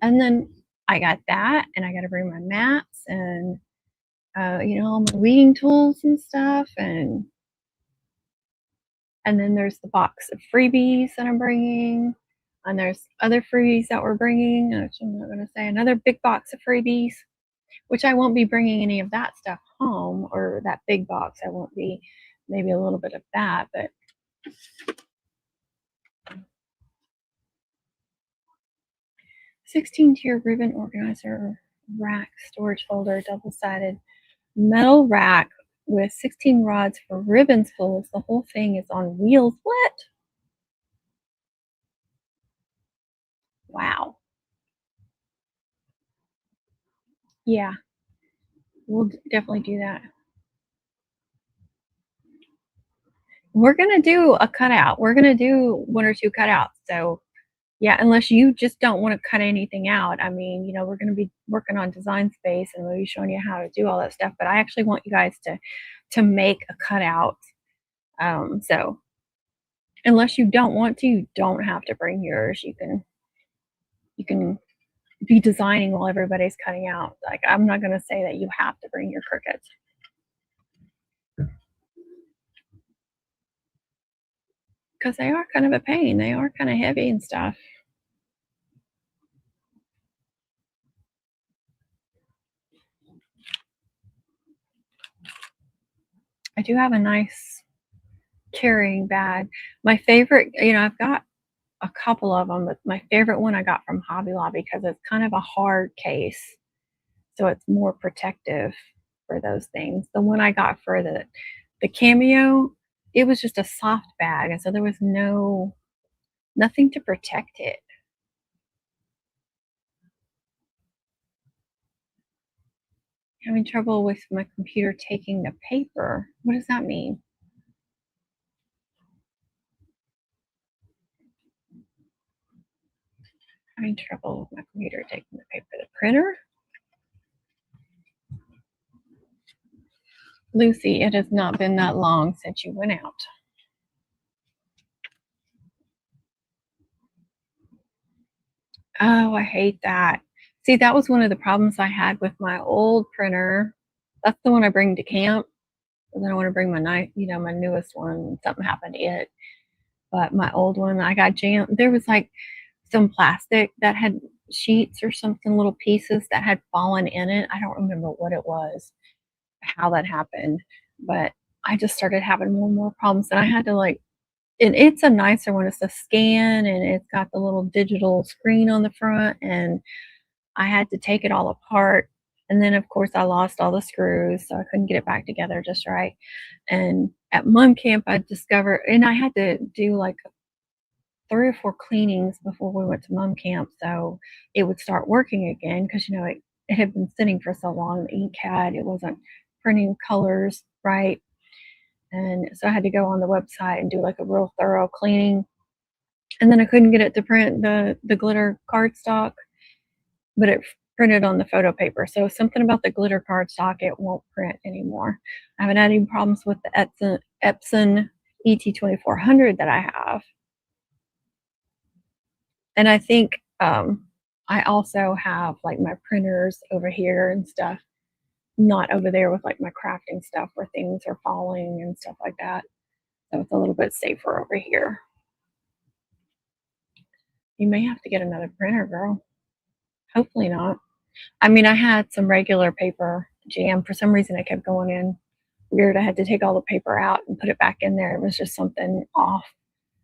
And then I got that, and I got to bring my mats and, you know, all my weeding tools and stuff. And then there's the box of freebies that I'm bringing. And there's other freebies that we're bringing, which I'm not going to say. Another big box of freebies, which I won't be bringing any of that stuff home, or that big box. I won't be, maybe a little bit of that, but 16-tier ribbon organizer rack storage folder, double-sided metal rack with 16 rods for ribbon spools. The whole thing is on wheels. What? Wow. Yeah, we'll definitely do that. We're going to do a cutout. We're going to do 1 or 2 cutouts. So yeah, unless you just don't want to cut anything out. I mean, you know, we're going to be working on Design Space and we'll be showing you how to do all that stuff. But I actually want you guys to make a cutout. So unless you don't want to, you don't have to bring yours. You can be designing while everybody's cutting out. Like, I'm not going to say that you have to bring your Cricuts. Because they are kind of a pain. They are kind of heavy and stuff. I do have a nice carrying bag. My favorite, you know, I've got a couple of them, but my favorite one I got from Hobby Lobby because it's kind of a hard case. So it's more protective for those things. The one I got for the Cameo, it was just a soft bag, and so there was nothing to protect it. Having trouble with my computer taking the paper. What does that mean? Having trouble with my computer taking the paper. The printer? Lucy, it has not been that long since you went out. Oh, I hate that. See, that was one of the problems I had with my old printer. That's the one I bring to camp. And then I want to bring my my newest one. Something happened to it. But my old one, I got jammed. There was like some plastic that had sheets or something, little pieces that had fallen in it. I don't remember what it was, how that happened, but I just started having more and more problems. And I had to and it's a nicer one. It's a scan and it's got the little digital screen on the front. And I had to take it all apart. And then, of course, I lost all the screws, so I couldn't get it back together just right. And at mom camp, I discovered, and I had to do like 3 or 4 cleanings before we went to mom camp, so it would start working again because it had been sitting for so long. The ink it wasn't printing colors right, and so I had to go on the website and do like a real thorough cleaning. And then I couldn't get it to print the glitter cardstock, but it printed on the photo paper. So something about the glitter cardstock, it won't print anymore. I haven't had any problems with the Epson ET2400 that I have. And I think I also have like my printers over here and stuff, not over there with like my crafting stuff where things are falling and stuff like that. So it's a little bit safer over here. You may have to get another printer, girl. Hopefully not. I mean, I had some regular paper jam. For some reason, it kept going in weird. I had to take all the paper out and put it back in there. It was just something off.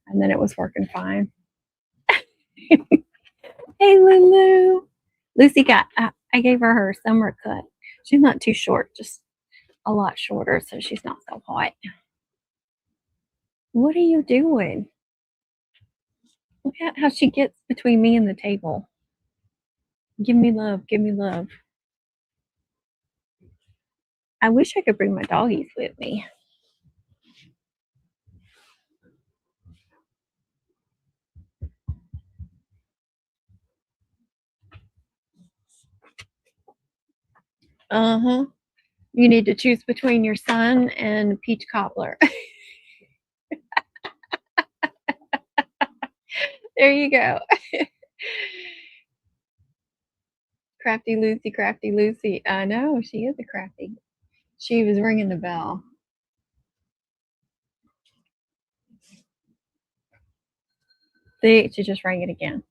And then it was working fine. Hey, Lulu. Lucy got, I gave her summer cut. She's not too short, just a lot shorter, so she's not so hot. What are you doing? Look at how she gets between me and the table. Give me love, give me love. I wish I could bring my doggies with me. Uh-huh. You need to choose between your son and peach cobbler. There you go. Crafty Lucy, crafty Lucy. I know, she is a crafty. She was ringing the bell. See, she just rang it again.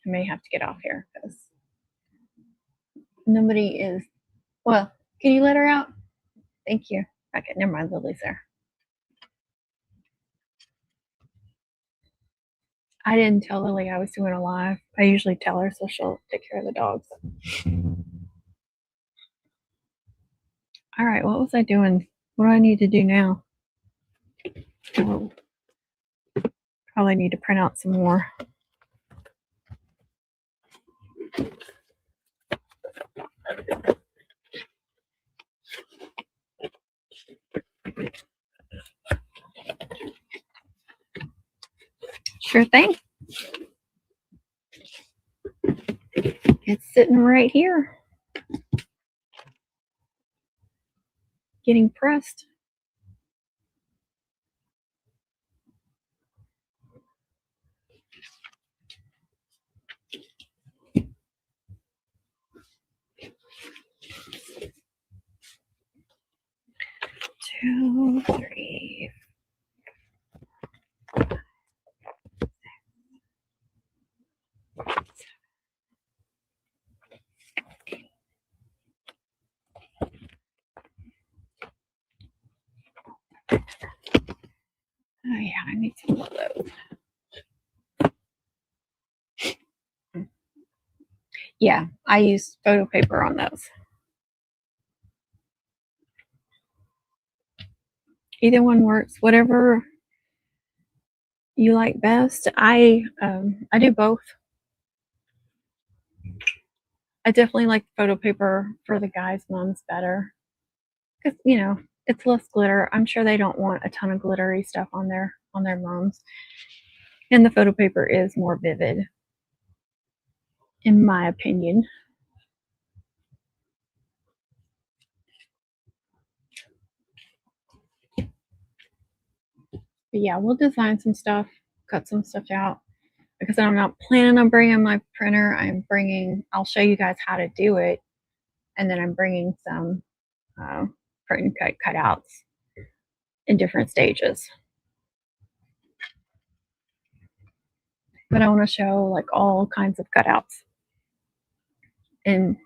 I may have to get off here because nobody is. Well, can you let her out? Thank you. Okay, never mind. Lily's there. I didn't tell Lily I was doing a live. I usually tell her so she'll take care of the dogs. All right, what was I doing? What do I need to do now? Oh, probably need to print out some more. Sure thing. It's sitting right here. Getting pressed. Two, three. Oh yeah, I need some more of those. Yeah, I use photo paper on those. Either one works. Whatever you like best. I do both. I definitely like photo paper for the guys' moms better because it's less glitter. I'm sure they don't want a ton of glittery stuff on their moms, and the photo paper is more vivid, in my opinion. But yeah, we'll design some stuff, cut some stuff out. Because I'm not planning on bringing my printer. I'll show you guys how to do it. And then I'm bringing some print and cut cutouts in different stages. But I want to show like all kinds of cutouts and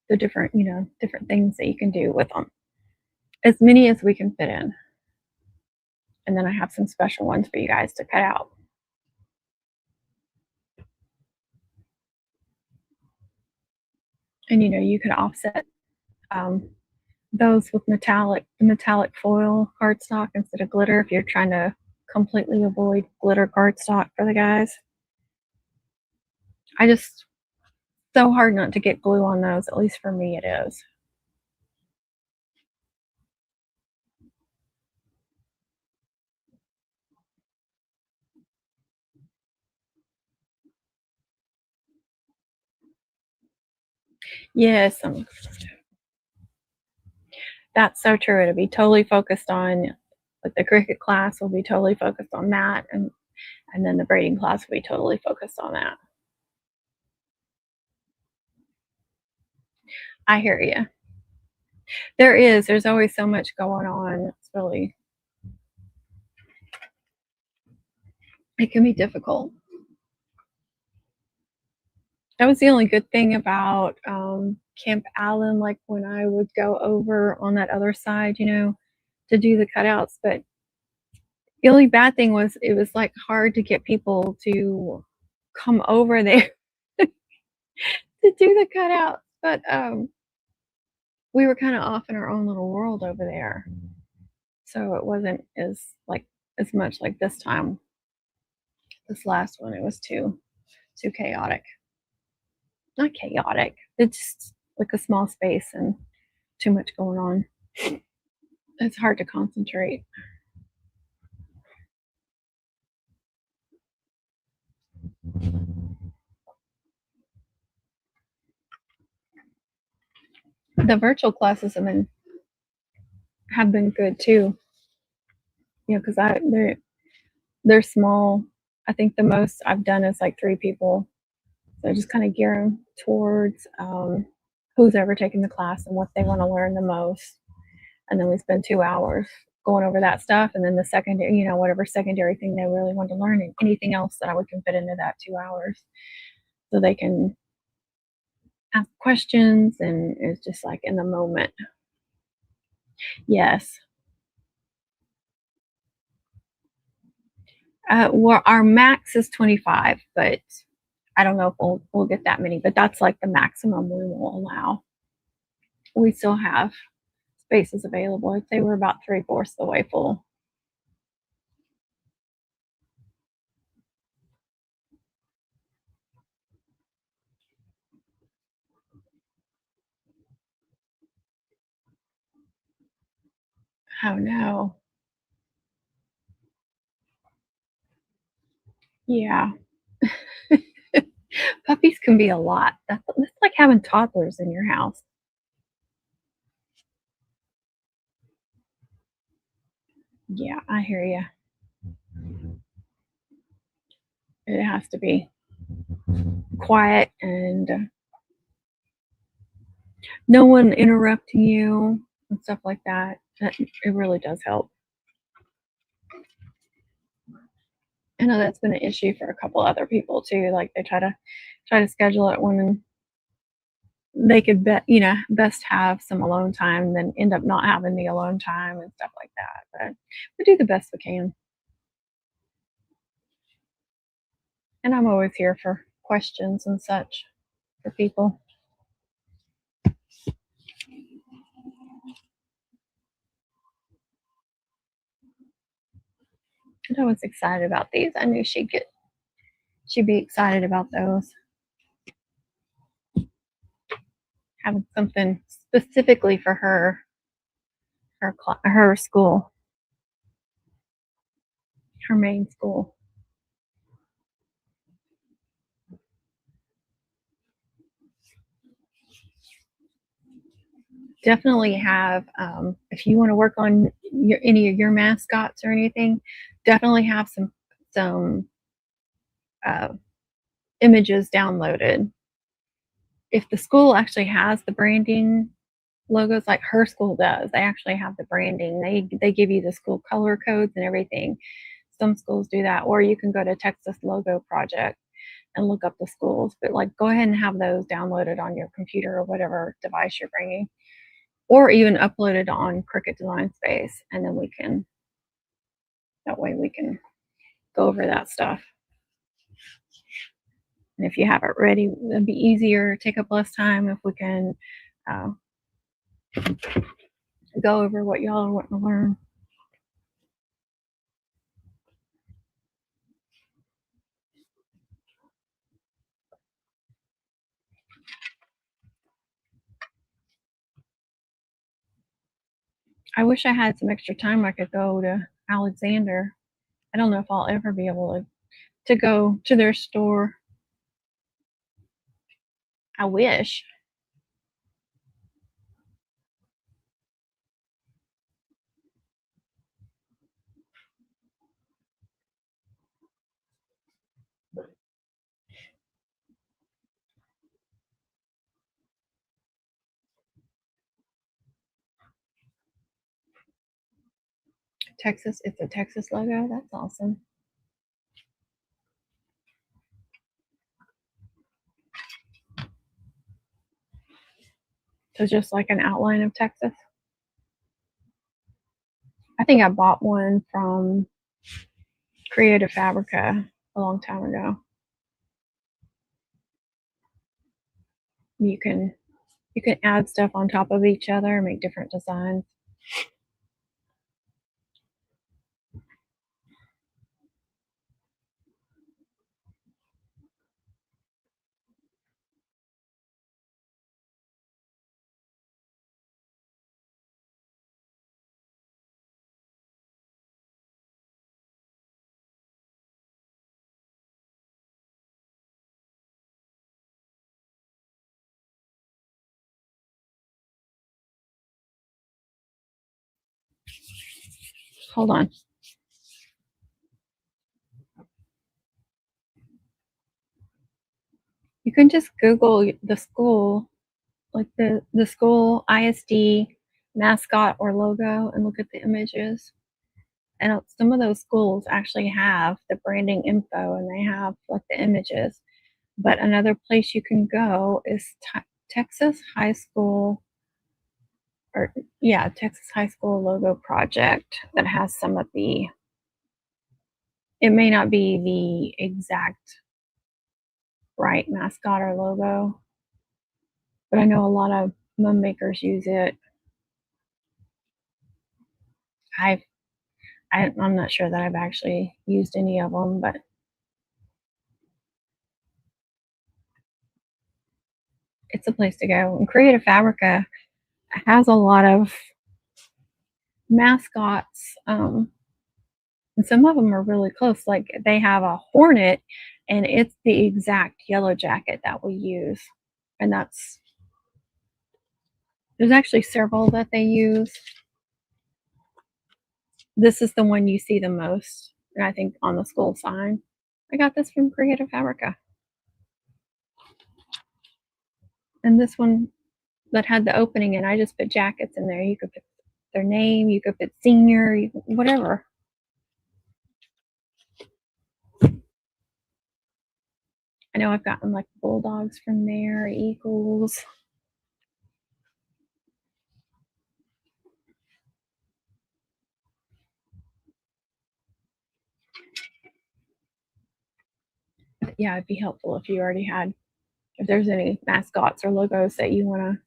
the different, different things that you can do with them. As many as we can fit in. And then I have some special ones for you guys to cut out. And you could offset those with metallic foil cardstock instead of glitter if you're trying to completely avoid glitter cardstock for the guys. I just so hard not to get glue on those, at least for me it is. Yes, that's so true. It'll be totally focused on, like the cricket class will be totally focused on that, and then the braiding class will be totally focused on that. I hear you. There's always so much going on. It can be difficult. That was the only good thing about, Camp Allen, like, when I would go over on that other side, to do the cutouts, but the only bad thing was it was, like, hard to get people to come over there to do the cutouts, but, we were kinda off in our own little world over there, so it wasn't as much like this last one, it was too chaotic. Not chaotic, it's just, like, a small space and too much going on. It's hard to concentrate. The virtual classes have been good too, because they're small. I think the most I've done is like 3 people. So I just kinda gear them towards, who's ever taking the class and what they wanna learn the most, and then we spend 2 hours going over that stuff, and then the secondary whatever secondary thing they really want to learn, and anything else that I would can fit into that 2 hours, so they can ask questions, and it's just, like, in the moment. Yes. Well, our max is 25, but I don't know if we'll get that many, but that's, like, the maximum we will allow. We still have spaces available. I'd say we're about 3/4 the way full. Oh, no. Yeah. Puppies can be a lot. That's like having toddlers in your house. Yeah, I hear you. It has to be quiet and no one interrupting you and stuff like that. It really does help. I know that's been an issue for a couple other people too. Like they try to schedule it when they could best have some alone time, then end up not having the alone time and stuff like that. But we do the best we can. And I'm always here for questions and such for people. And I was excited about these. I knew she'd be excited about those. Having something specifically for her school, her main school. Definitely have, if you want to work on any of your mascots or anything, definitely have some uh, images downloaded. If the school actually has the branding logos, like her school does, they actually have the branding. They give you the school color codes and everything. Some schools do that, or you can go to Texas Logo Project and look up the schools. But like, go ahead and have those downloaded on your computer or whatever device you're bringing, or even uploaded on Cricut Design Space, and then that way we can go over that stuff. And if you have it ready, it'll be easier, take up less time if we can uh, go over what y'all want to learn. I wish I had some extra time I could go to Alexander. I don't know if I'll ever be able to go to their store. I wish. Texas, it's a Texas logo. That's awesome. So just like an outline of Texas. I think I bought one from Creative Fabrica a long time ago. You can add stuff on top of each other, make different designs. Hold on. You can just Google the school, like the school ISD mascot or logo, and look at the images. And some of those schools actually have the branding info and they have like the images. But another place you can go is Texas High School, or yeah, Texas High School logo project that has some of the. It may not be the exact right mascot or logo, but I know a lot of mum makers use it. I've I'm not sure that I've actually used any of them, but it's a place to go. And Creative Fabrica has a lot of mascots, and some of them are really close. Like they have a hornet, and it's the exact yellow jacket that we use, and there's actually several that they use. This is the one you see the most, and I think on the school sign. I got this from Creative Fabrica, and this one that had the opening, and I just put jackets in there. You could put their name, you could put senior, whatever. I know I've gotten like bulldogs from there, eagles. But yeah, it'd be helpful if you already had, if there's any mascots or logos that you want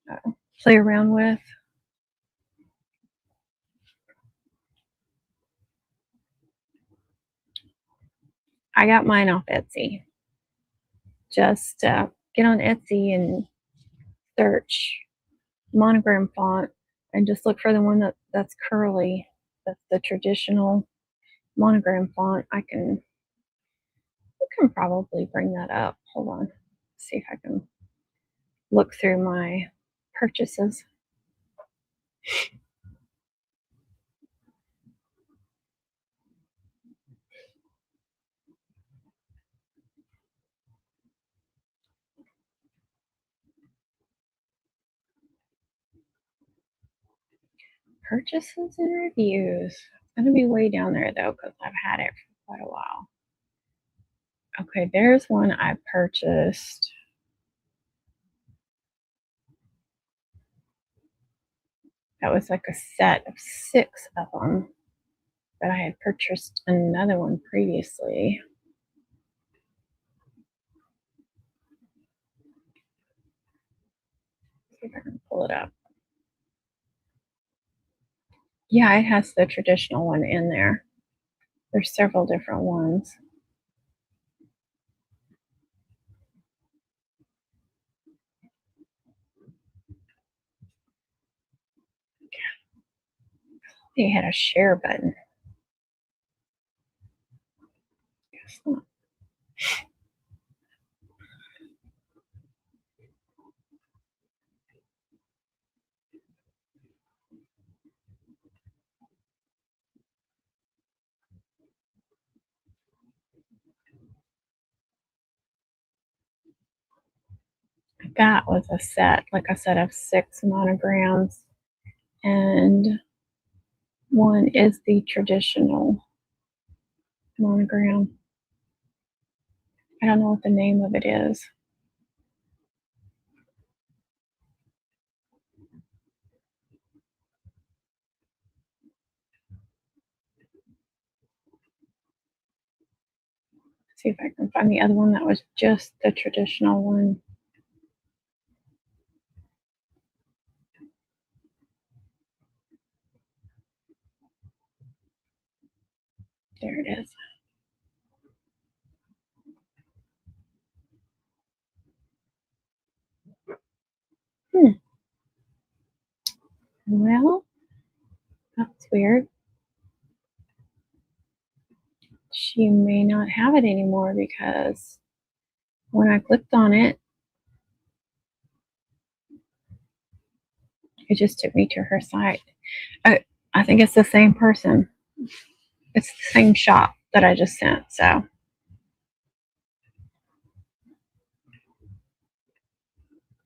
to play around with. I got mine off Etsy. Just get on Etsy and search monogram font and just look for the one that's curly. That's the traditional monogram font. I can probably bring that up. Hold on. See if I can look through my purchases. Purchases and reviews. It's going to be way down there though because I've had it for quite a while. Okay, there's one I purchased. That was like a set of 6 of them, but I had purchased another one previously. See if I can pull it up. Yeah, it has the traditional one in there. There's several different ones. They had a share button. Guess not. That was a set, like I said, of 6 monograms, and one is the traditional monogram. I don't know what the name of it is. See if I can find the other one that was just the traditional one. There it is. Well, that's weird. She may not have it anymore because when I clicked on it, it just took me to her site. I think it's the same person. It's the same shop that I just sent. So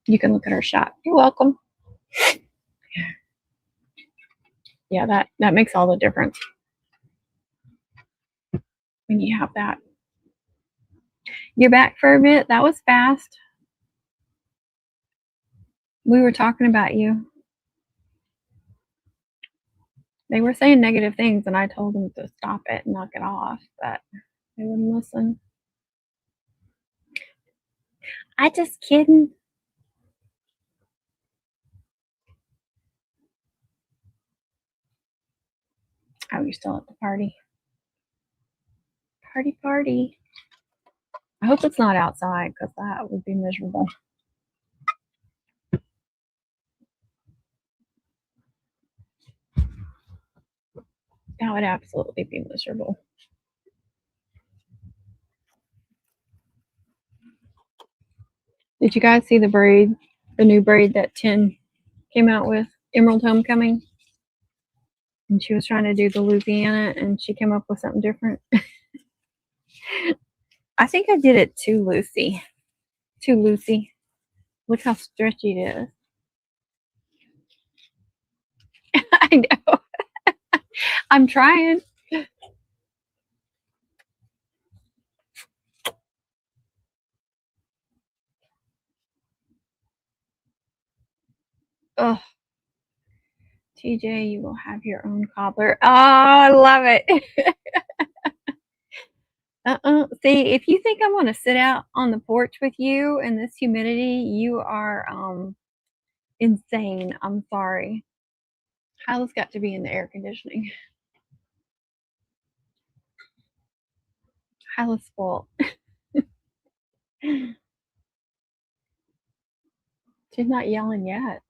you can look at her shop. You're welcome. Yeah, that makes all the difference when you have that. You're back for a bit. That was fast. We were talking about you. They were saying negative things, and I told them to stop it and knock it off, but they wouldn't listen. I just kidding. Oh, you're still at the party. Party, party. I hope it's not outside because that would be miserable. That would absolutely be miserable. Did you guys see the braid, the new braid that Tin came out with, Emerald Homecoming? And she was trying to do the loopy in it, and she came up with something different. I think I did it too loosey. Too loosey. Look how stretchy it is. I know. I'm trying. Oh, TJ, you will have your own cobbler. Oh, I love it. See, if you think I'm going to sit out on the porch with you in this humidity, you are insane. I'm sorry. Hyla's got to be in the air conditioning. Hyla's full. She's not yelling yet.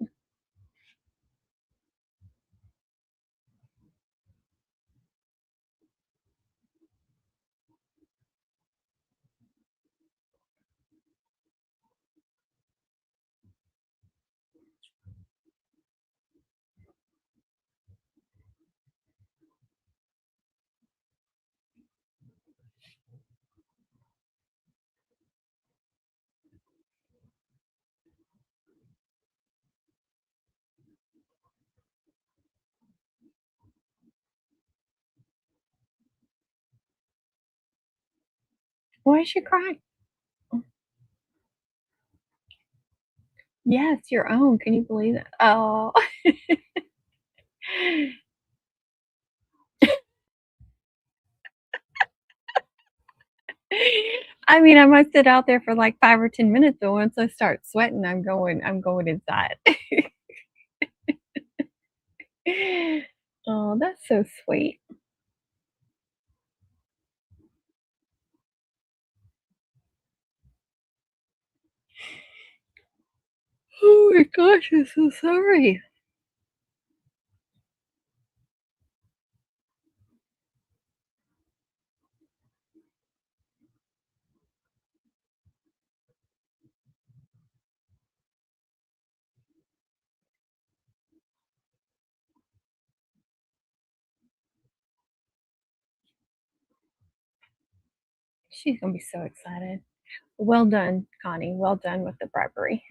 Why is she crying? Yes, your own. Can you believe it? Oh. I mean, I might sit out there for like 5 or 10 minutes, but once I start sweating, I'm going inside. Oh, that's so sweet. Oh my gosh, I'm so sorry. She's gonna be so excited. Well done, Connie. Well done with the bribery.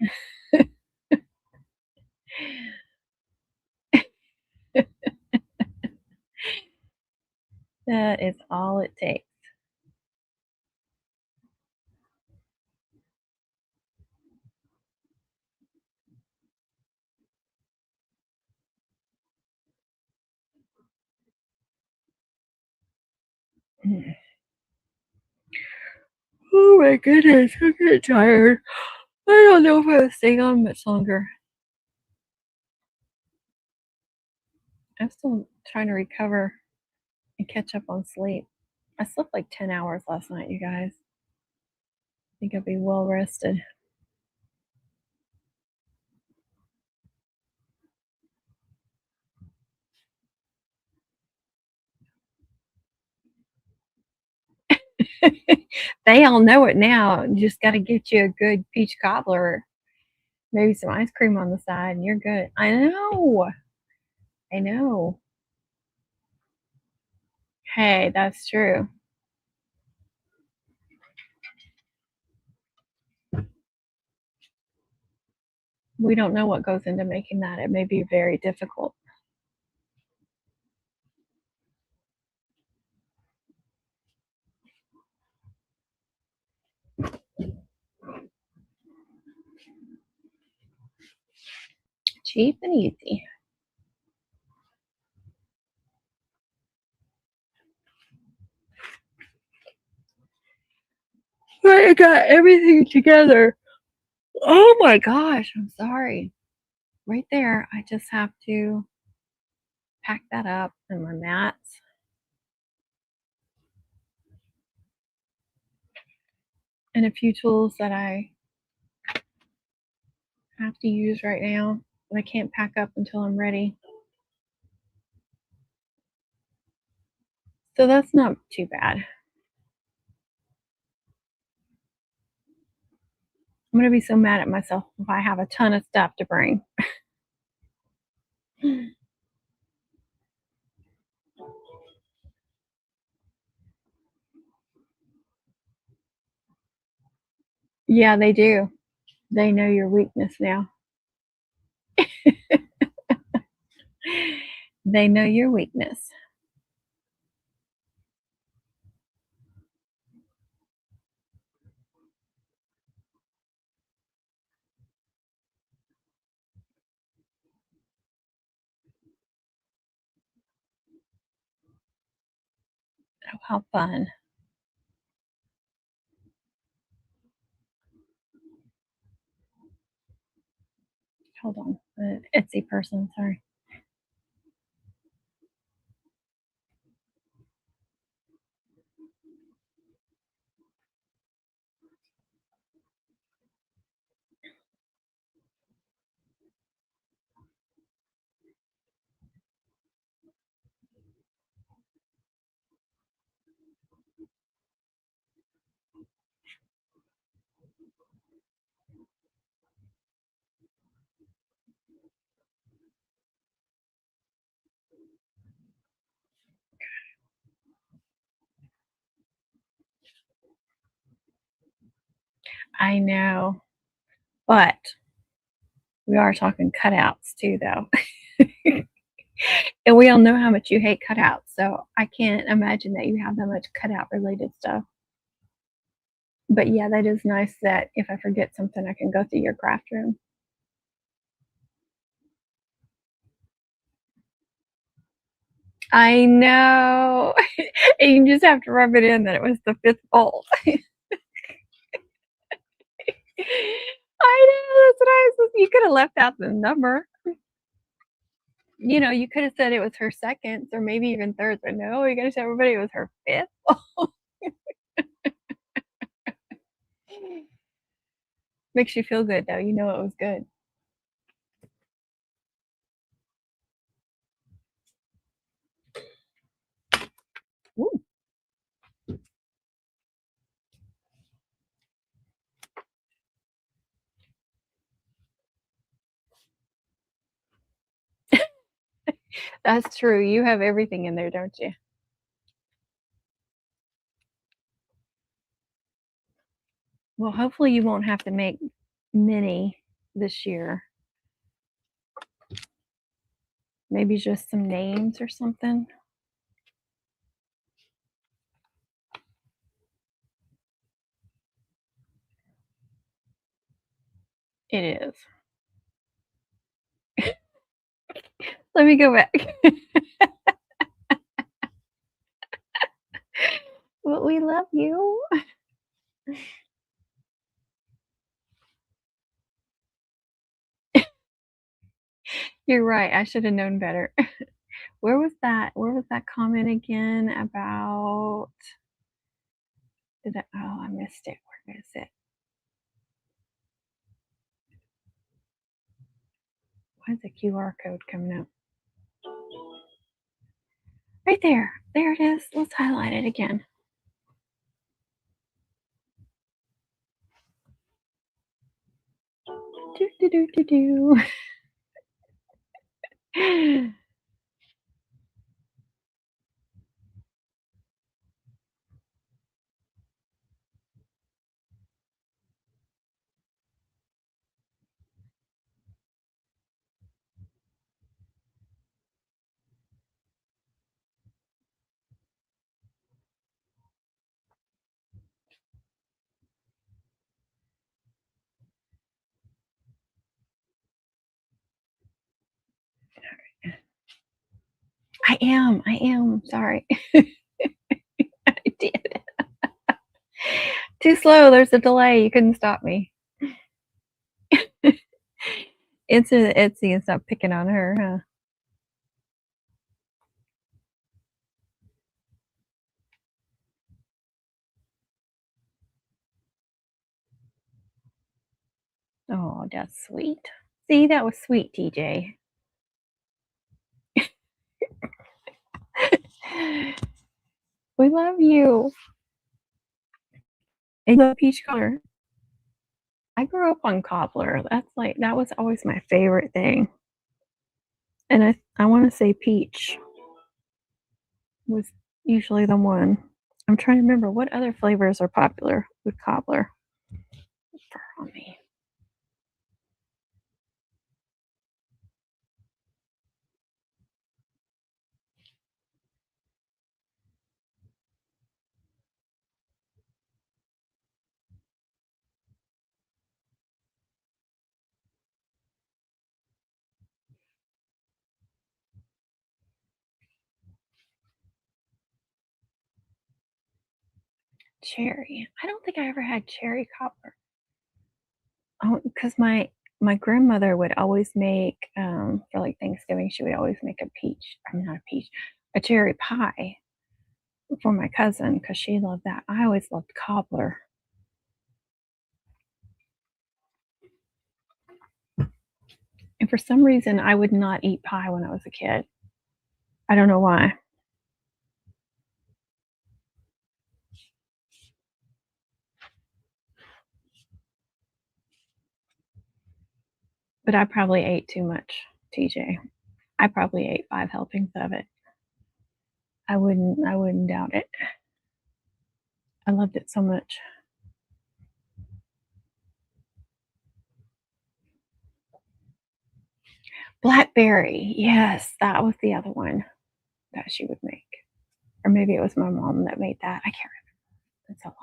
That is all it takes. Oh my goodness, I'm getting tired. I don't know if I was staying on much longer. I'm still trying to recover and catch up on sleep. I slept like 10 hours last night, you guys. I think I'll be well rested. They all know it now. You just got to get you a good peach cobbler, maybe some ice cream on the side, and you're good. I know. I know. Hey, that's true. We don't know what goes into making that. It may be very difficult. Cheap and easy. I got everything together. Oh my gosh, I'm sorry. Right there, I just have to pack that up and my mats. And a few tools that I have to use right now that I can't pack up until I'm ready. So that's not too bad. I'm going to be so mad at myself if I have a ton of stuff to bring. Yeah, they do. They know your weakness now. They know your weakness. Oh, how fun. Hold on. Etsy person, sorry. I know. But we are talking cutouts too, though. And we all know how much you hate cutouts. So I can't imagine that you have that much cutout related stuff. But yeah, that is nice that if I forget something, I can go through your craft room. I know. And you just have to rub it in that it was the fifth bolt. I know. That's what I was. You could have left out the number. You know, you could have said it was her second or maybe even third, but no, you gotta tell everybody it was her fifth. Makes you feel good though. You know it was good. Ooh. That's true. You have everything in there, don't you? Well, hopefully you won't have to make many this year. Maybe just some names or something. It is. Let me go back. But we love you. You're right, I should have known better. Where was that comment again about I missed it. Where is it? Why is the QR code coming up? Right there. There it is. Let's highlight it again. Do, do, do, do, do. I am. Sorry. I did. Too slow. There's a delay. You couldn't stop me. It's Etsy and stop picking on her, huh? Oh, that's sweet. See, that was sweet, TJ. We love you. And the peach color. I grew up on cobbler. That was always my favorite thing. And I want to say peach was usually the one. I'm trying to remember what other flavors are popular with cobbler. Fur on me. Cherry. I don't think I ever had cherry cobbler. Oh, because my grandmother would always make for like Thanksgiving. She would always make a peach. I mean, not a peach, a cherry pie for my cousin because she loved that. I always loved cobbler. And for some reason, I would not eat pie when I was a kid. I don't know why. But I probably ate too much, TJ. I probably ate 5 helpings of it. I wouldn't doubt it. I loved it so much. Blackberry. Yes, that was the other one that she would make. Or maybe it was my mom that made that. I can't remember. It's so long.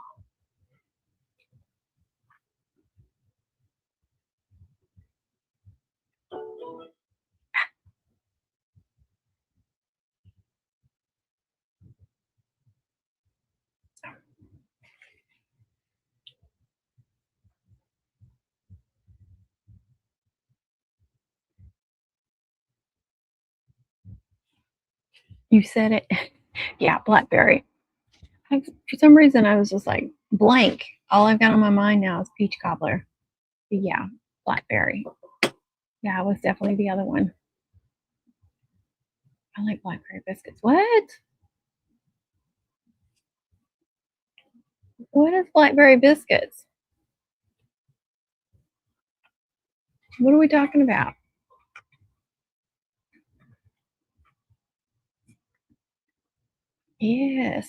You said it. Yeah, blackberry. For some reason, I was just like blank. All I've got on my mind now is peach cobbler. But yeah, blackberry. Yeah, it was definitely the other one. I like blackberry biscuits. What? What is blackberry biscuits? What are we talking about? Yes.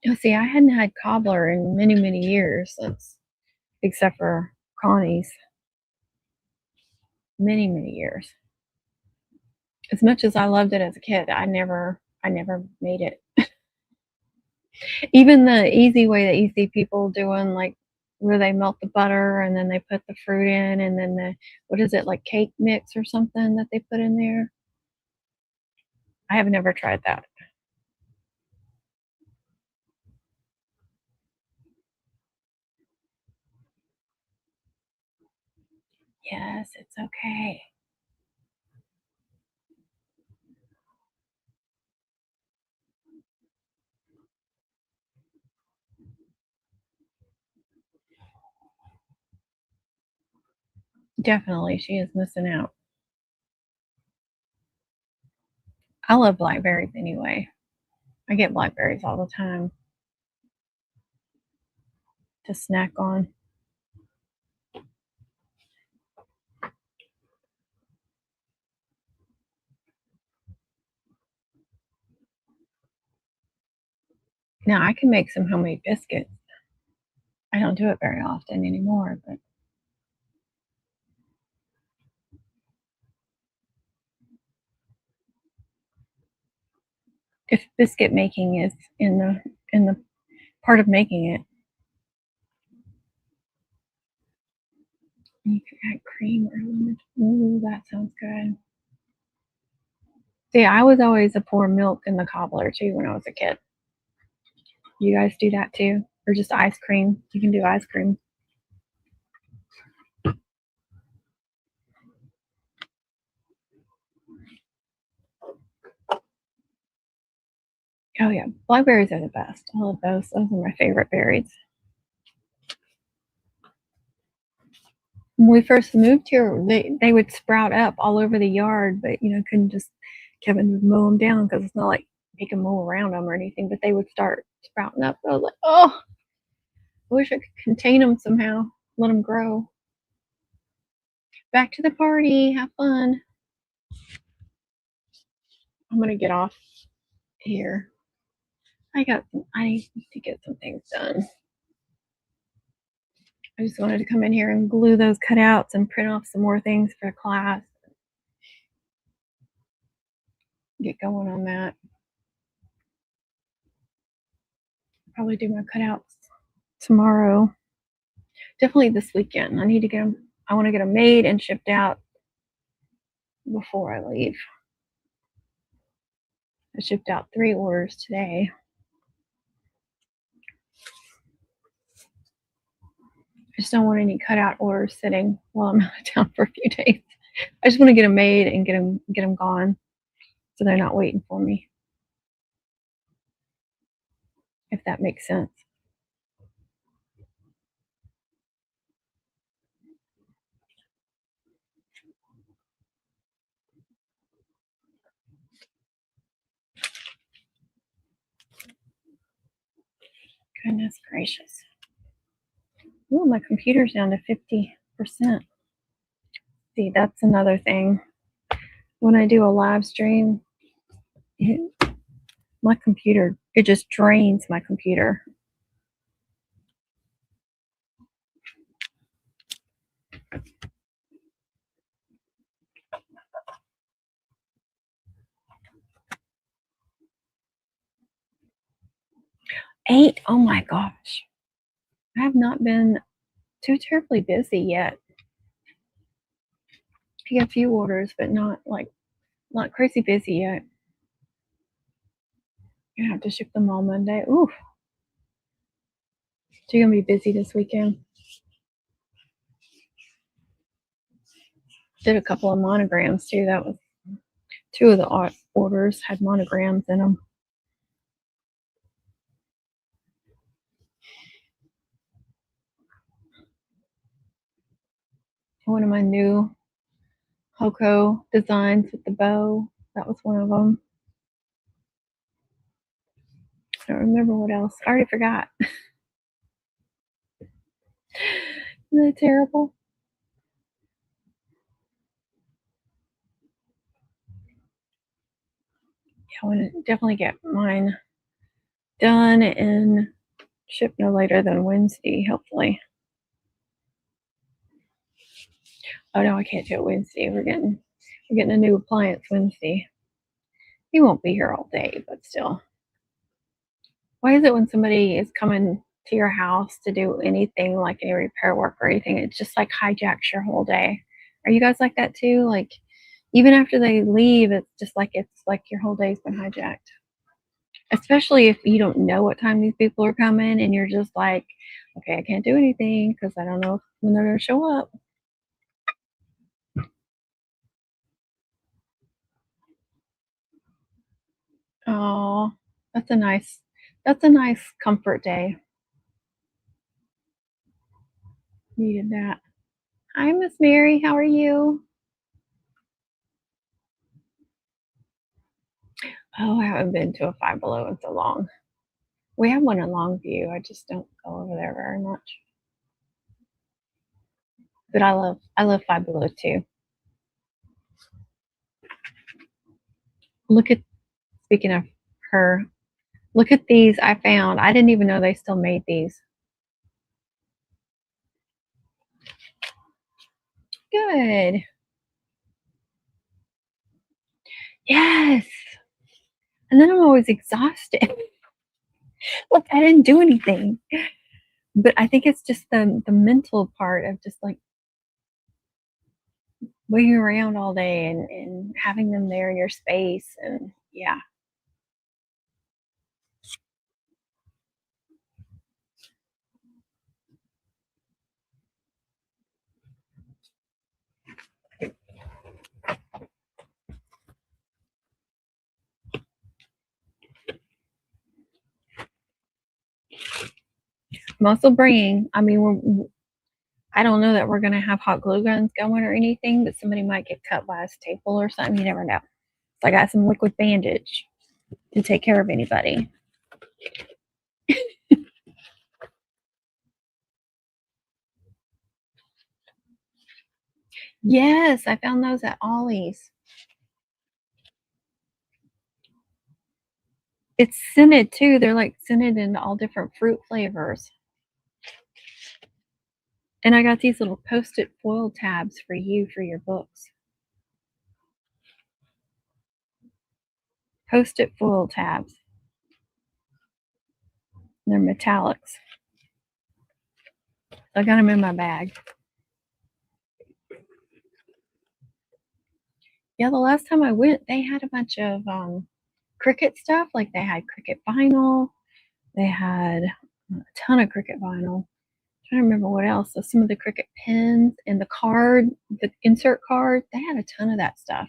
Oh, see, I hadn't had cobbler in many, many years since, except for Connie's. Many, many years. As much as I loved it as a kid, I never made it. Even the easy way that you see people doing, like where they melt the butter and then they put the fruit in, and then what is it, like cake mix or something that they put in there? I have never tried that. Yes, it's okay. Definitely, she is missing out. I love blackberries anyway. I get blackberries all the time to snack on. Now I can make some homemade biscuits. I don't do it very often anymore, but if biscuit making is in the part of making it, you can add cream or lemon. Ooh, that sounds good. See, I was always a pour milk in the cobbler too when I was a kid. You guys do that too? Or just ice cream? You can do ice cream. Oh yeah, blackberries are the best. I love those. Those are my favorite berries. When we first moved here, they would sprout up all over the yard, but couldn't just Kevin would mow them down because it's not like he can mow around them or anything. But they would start sprouting up. I was like, oh, I wish I could contain them somehow, let them grow. Back to the party, have fun. I'm gonna get off here. I need to get some things done. I just wanted to come in here and glue those cutouts and print off some more things for class. Get going on that. Probably do my cutouts tomorrow. Definitely this weekend. I need to get them. I want to get them made and shipped out before I leave. I shipped out 3 orders today. I just don't want any cutout orders sitting while I'm out of town for a few days. I just want to get them made and get them gone, so they're not waiting for me. If that makes sense. Goodness gracious. Oh, my computer's down to 50%. See, that's another thing. When I do a live stream, my computer, it just drains my computer. Eight? Oh my gosh. I have not been too terribly busy yet. I get a few orders, but not crazy busy yet. Gonna have to ship them all Monday. Ooh. So you're gonna be busy this weekend. Did a couple of monograms too. That was 2 of the orders had monograms in them. One of my new Hoko designs with the bow. That was one of them. I don't remember what else. I already forgot. Isn't that terrible? Yeah, I want to definitely get mine done and shipped no later than Wednesday, hopefully. Oh no, I can't do it Wednesday. We're getting a new appliance Wednesday. He won't be here all day, but still. Why is it when somebody is coming to your house to do anything like any repair work or anything, it just like hijacks your whole day? Are you guys like that too? Like even after they leave, it's like your whole day's been hijacked. Especially if you don't know what time these people are coming and you're just like, okay, I can't do anything because I don't know when they're going to show up. Oh, that's a nice comfort day. Needed that. Hi, Miss Mary. How are you? Oh, I haven't been to a Five Below in so long. We have one in Longview. I just don't go over there very much. But I love Five Below too. Look at Speaking of her, look at these I found. I didn't even know they still made these. Good. Yes. And then I'm always exhausted. Like I didn't do anything. But I think it's just the mental part of just like waiting around all day and having them there in your space and yeah. I'm also bringing, I mean, I don't know that we're going to have hot glue guns going or anything, but somebody might get cut by a staple or something. You never know. So I got some liquid bandage to take care of anybody. Yes, I found those at Ollie's. It's scented too. They're like scented in all different fruit flavors. And I got these little post-it foil tabs for you for your books. Post-it foil tabs. They're metallics. I got them in my bag. Yeah, the last time I went, they had a bunch of Cricut stuff. Like they had Cricut vinyl. They had a ton of Cricut vinyl. I'm trying to remember what else. So some of the Cricut pins and the insert card. They had a ton of that stuff.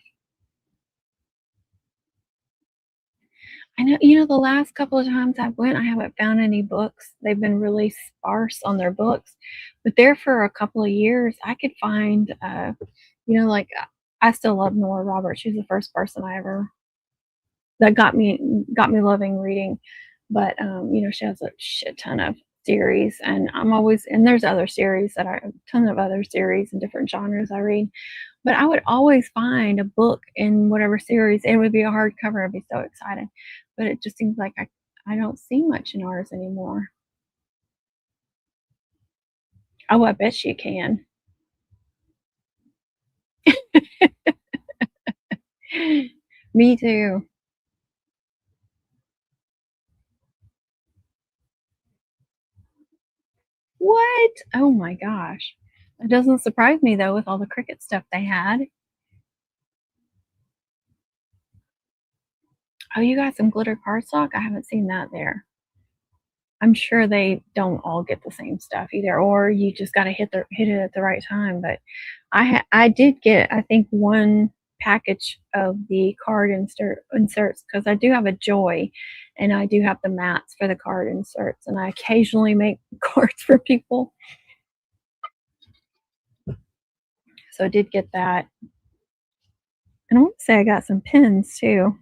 I know, the last couple of times I went, I haven't found any books. They've been really sparse on their books. But there for a couple of years, I could find, like I still love Nora Roberts. She's the first person I ever that got me loving reading. But she has a shit ton of series, and there's other series a ton of other series and different genres I read. But I would always find a book in whatever series. It would be a hardcover. I'd be so excited. But it just seems like I don't see much in ours anymore. Oh, I bet you can. Me too. What? Oh my gosh. It doesn't surprise me though with all the Cricut stuff they had. Oh, you got some glitter cardstock? I haven't seen that there. I'm sure they don't all get the same stuff either, or you just got to hit it at the right time. But I did get, I think, one package of the card inserts because I do have a Joy, and I do have the mats for the card inserts, and I occasionally make cards for people. So I did get that, and I want to say I got some pins too.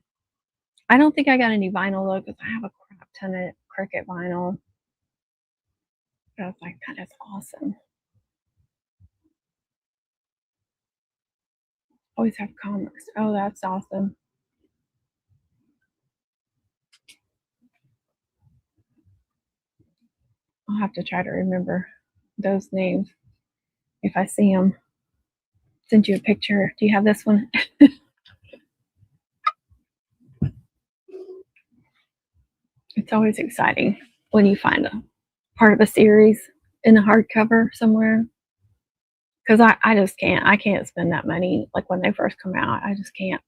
I don't think I got any vinyl though because I have a crap ton of Cricut vinyl. But I was like, God, that's awesome. Always have comics. Oh, that's awesome. I'll have to try to remember those names if I see them. Send you a picture. Do you have this one? It's always exciting when you find a part of a series in a hardcover somewhere. Because I just can't. I can't spend that money like when they first come out. I just can't.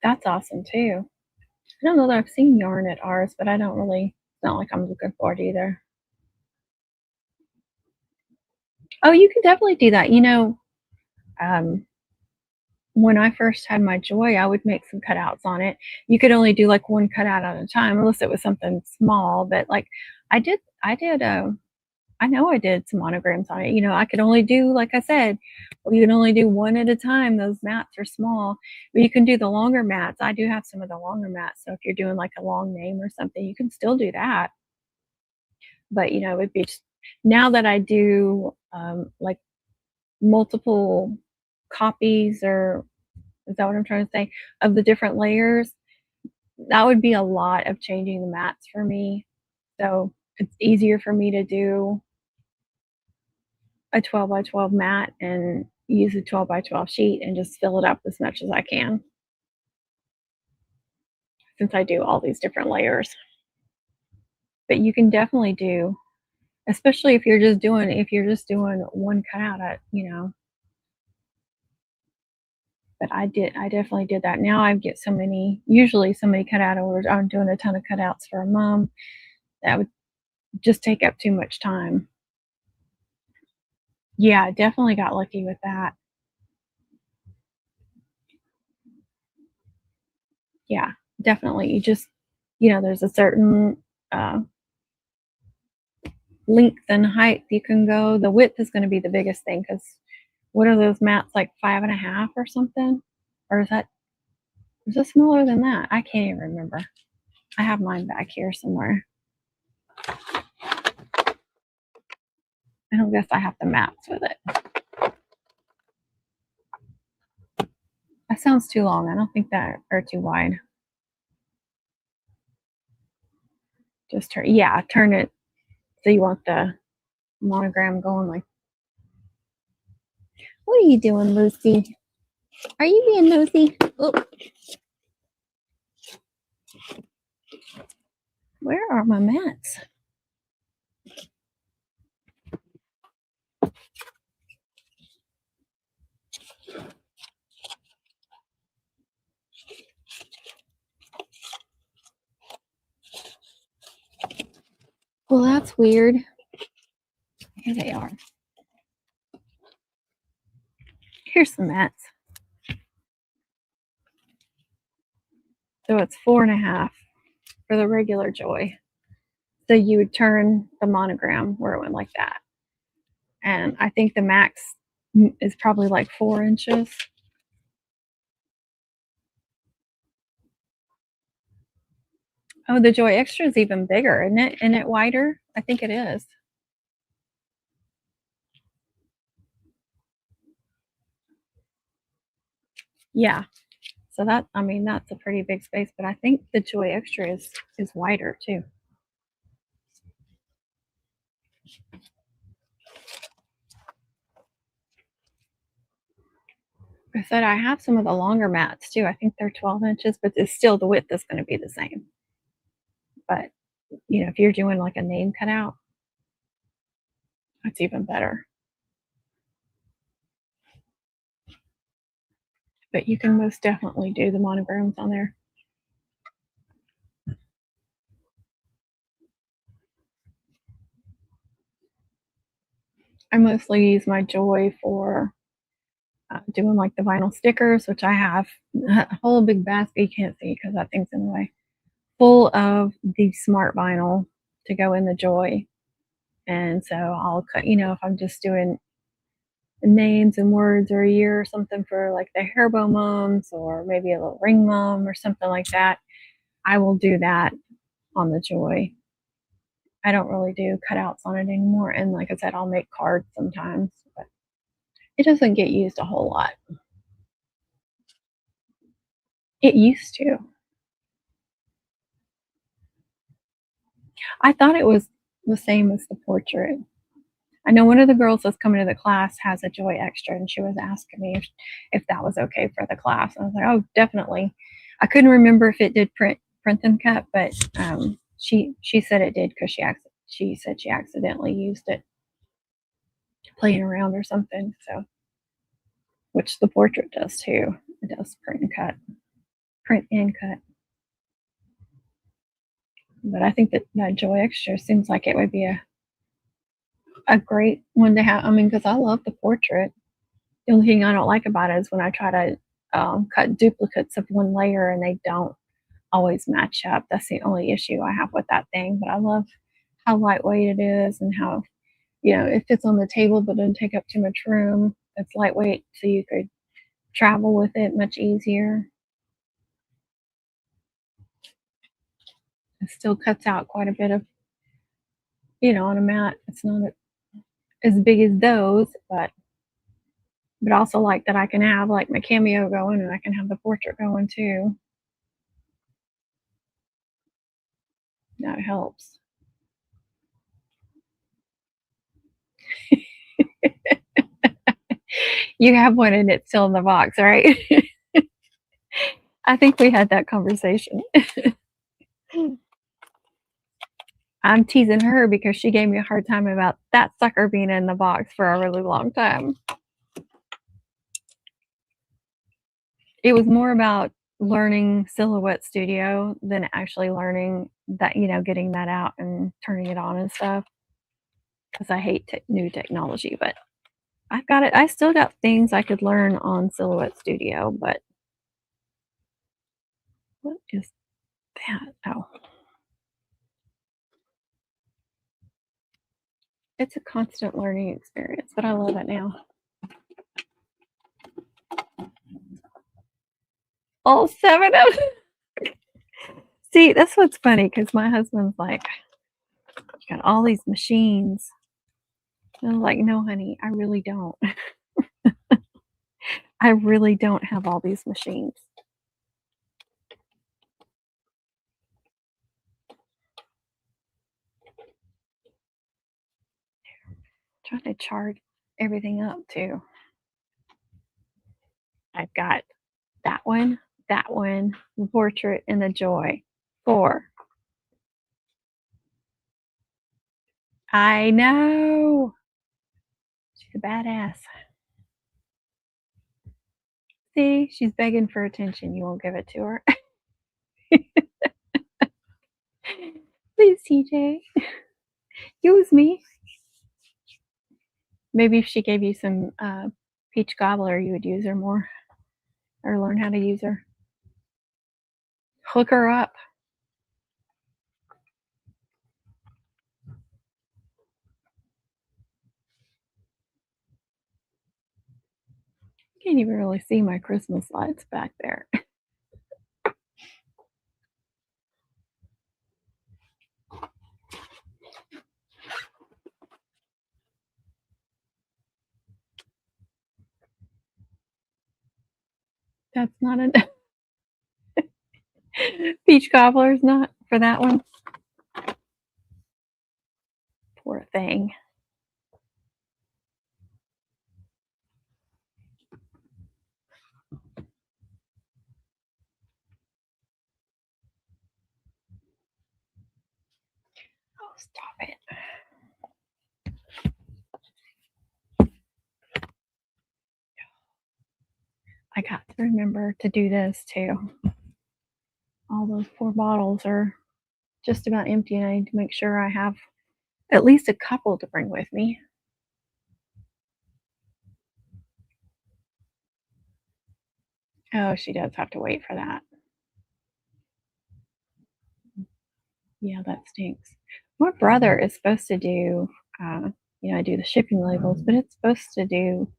That's awesome too. I don't know that I've seen yarn at ours, but I don't really. It's not like I'm looking for it either. Oh, you can definitely do that. Um, when I first had my Joy, I would make some cutouts on it. You could only do like one cutout at a time, unless it was something small. But like, I know I did some monograms on it. I could only do, like I said, well, you can only do one at a time. Those mats are small, but you can do the longer mats. I do have some of the longer mats. So if you're doing like a long name or something, you can still do that. But it'd be just, now that I do like multiple copies, or is that what I'm trying to say, of the different layers, that would be a lot of changing the mats for me. So it's easier for me to do a 12 by 12 mat and use a 12 by 12 sheet and just fill it up as much as I can, since I do all these different layers. But you can definitely do, especially if you're just doing one cutout but I definitely did that. Now I get usually so many cutout orders. I'm doing a ton of cutouts for a mom. That would just take up too much time. Yeah, I definitely got lucky with that. Yeah, definitely. There's a certain length and height you can go. The width is going to be the biggest thing, because what are those mats, like 5.5 or something? Or is it smaller than that? I can't even remember. I have mine back here somewhere. I don't guess I have the maps with it. That sounds too long. I don't think that, or too wide. Just turn it so you want the monogram going like. What are you doing, Lucy? Are you being nosy? Oh, where are my mats? Well, that's weird. Here they are. Here's the mats. So it's 4.5 for the regular Joy. So you would turn the monogram where it went like that. And I think the max is probably like 4 inches. Oh, the Joy Extra is even bigger, isn't it? Isn't it wider? I think it is. Yeah. So that's a pretty big space, but I think the Joy Extra is wider too. I said I have some of the longer mats too. I think they're 12 inches, but it's still, the width is going to be the same. But if you're doing like a name cutout, that's even better. But you can most definitely do the monograms on there. I mostly use my Joy for doing like the vinyl stickers, which I have a whole big basket. You can't see because that thing's in the way, full of the smart vinyl to go in the Joy. And so I'll cut, if I'm just doing names and words or a year or something for like the hairbow mums, or maybe a little ring mum or something like that, I will do that on the Joy. I don't really do cutouts on it anymore. And like I said, I'll make cards sometimes, but it doesn't get used a whole lot. It used to. I thought it was the same as the portrait. I know one of the girls that's coming to the class has a Joy Extra, and she was asking me if that was okay for the class. I was like, oh, definitely. I couldn't remember if it did print and cut, but she said it did, because she said she accidentally used it playing around or something. So, which the portrait does too. It does print and cut. But I think that Joy Extra seems like it would be a great one to have. I mean, because I love the portrait. The only thing I don't like about it is when I try to cut duplicates of one layer and they don't always match up. That's the only issue I have with that thing. But I love how lightweight it is and how, it fits on the table but doesn't take up too much room. It's lightweight, so you could travel with it much easier. It still cuts out quite a bit of, on a mat. It's not as big as those, but also like that I can have like my cameo going and I can have the portrait going too. That helps. You have one and it's still in the box, right? I think we had that conversation. I'm teasing her because she gave me a hard time about that sucker being in the box for a really long time. It was more about learning Silhouette Studio than actually learning that, getting that out and turning it on and stuff. Because I hate new technology, but I've got it. I still got things I could learn on Silhouette Studio, but what is that? Oh, it's a constant learning experience, but I love it now. All 7 of them. See, that's what's funny because my husband's like, you got all these machines. And I'm like, no, honey, I really don't. I really don't have all these machines. I'm trying to chart everything up too. I've got that one, the portrait, and the joy. 4. I know. She's a badass. See, she's begging for attention. You won't give it to her. Please, TJ. Use me. Maybe if she gave you some peach cobbler, you would use her more or learn how to use her. Hook her up. You can't even really see my Christmas lights back there. That's not a peach cobbler's not for that one. Poor thing. Oh, stop it. I got to remember to do this too. All those 4 bottles are just about empty, and I need to make sure I have at least a couple to bring with me. Oh, she does have to wait for that. Yeah, that stinks. My brother is supposed to do, I do the shipping labels, but it's supposed to do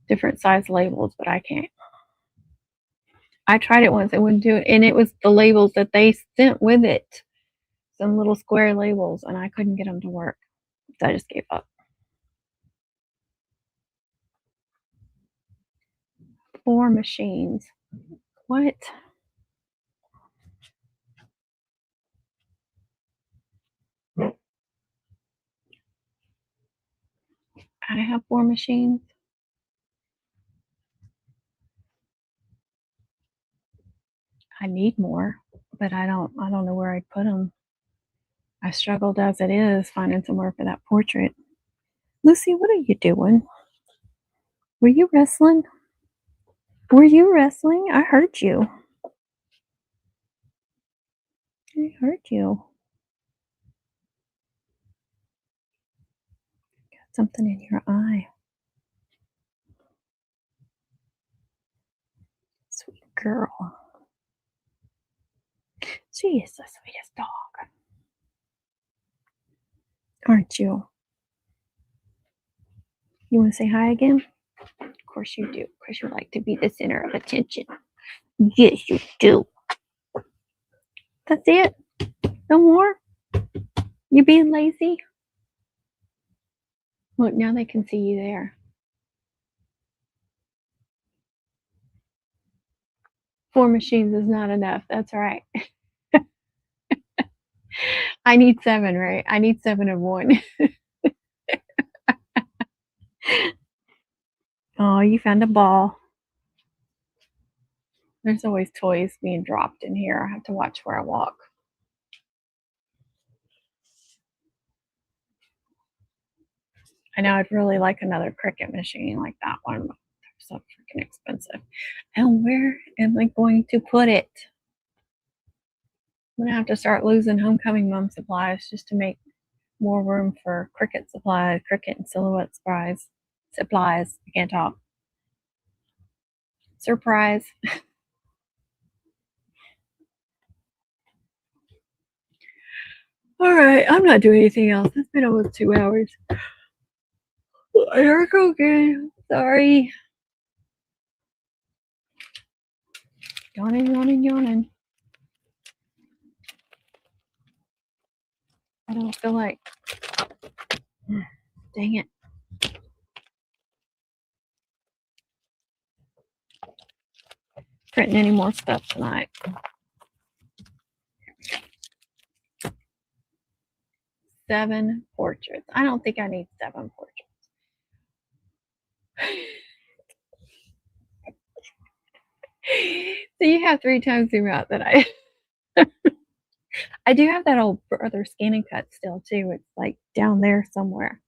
different size labels, but I can't. I tried it once, it wouldn't do it, and it was the labels that they sent with it, some little square labels, and I couldn't get them to work. So I just gave up. 4 machines. What? I have 4 machines. I need more, but I don't know where I'd put them. I struggled as it is finding somewhere for that portrait. Lucy, what are you doing? Were you wrestling? Were you wrestling? I heard you. I heard you. Got something in your eye. Sweet girl. She is the sweetest dog. Aren't you? You want to say hi again? Of course you do, because you like to be the center of attention. Yes, you do. That's it? No more? You being lazy? Look, now they can see you there. 4 machines is not enough. That's right. I need 7, right? I need 7 of one. Oh, you found a ball. There's always toys being dropped in here. I have to watch where I walk. I know I'd really like another Cricut machine like that one, but they're so freaking expensive. And where am I going to put it? I'm gonna have to start losing homecoming mom supplies just to make more room for Cricut supplies, Cricut and silhouette supplies. Supplies. I can't talk. Surprise. All right, I'm not doing anything else. It's been almost 2 hours. Here I go again. Sorry. Yawning, yawning, yawning. I don't feel like. Dang it. Printing any more stuff tonight. 7 portraits. I don't think I need 7 portraits. So you have 3 times the amount that I. I do have that old brother scanning cut still too. It's like down there somewhere.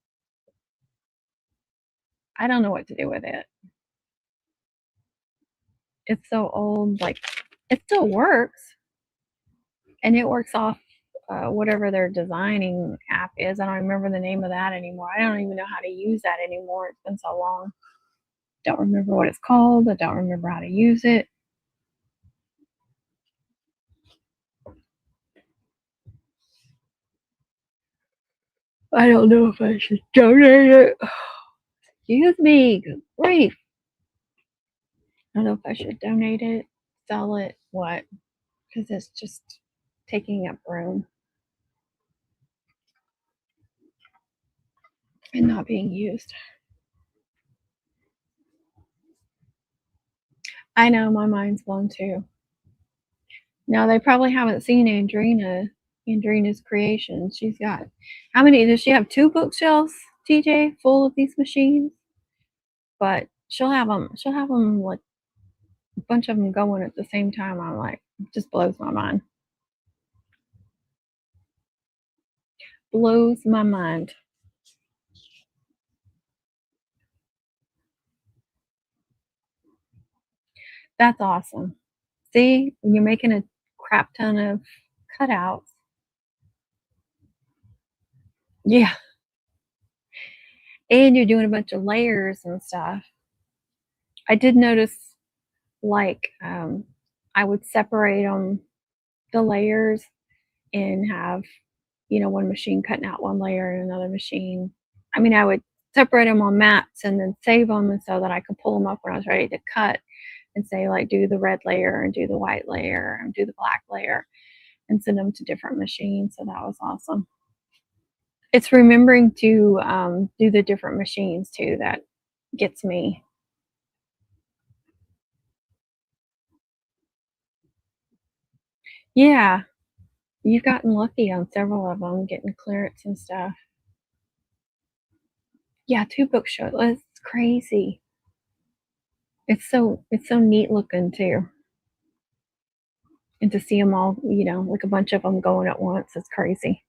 I don't know what to do with it. It's so old. Like it still works, and it works off whatever their designing app is. I don't remember the name of that anymore. I don't even know how to use that anymore. It's been so long. Don't remember what it's called. I don't remember how to use it. I don't know if I should donate it. Excuse me. Good grief. I don't know if I should donate it, sell it, what, because it's just taking up room and not being used. I know my mind's blown too. Now they probably haven't seen Andrina's creations. She's got how many? Does she have 2 bookshelves, TJ, full of these machines? But she'll have them. She'll have them like a bunch of them going at the same time. I'm like, it just blows my mind. Blows my mind. That's awesome. See, when you're making a crap ton of cutouts. Yeah. And you're doing a bunch of layers and stuff. I did notice, like, I would separate them, the layers, and have, one machine cutting out one layer and another machine. I mean, I would separate them on mats and then save them, and so that I could pull them up when I was ready to cut and say, like, do the red layer and do the white layer and do the black layer and send them to different machines. So that was awesome. It's remembering to do the different machines too that gets me. Yeah, you've gotten lucky on several of them, getting clearance and stuff. Yeah, 2 bookshelves. It's crazy. It's so neat looking too. And to see them all, like a bunch of them going at once, it's crazy.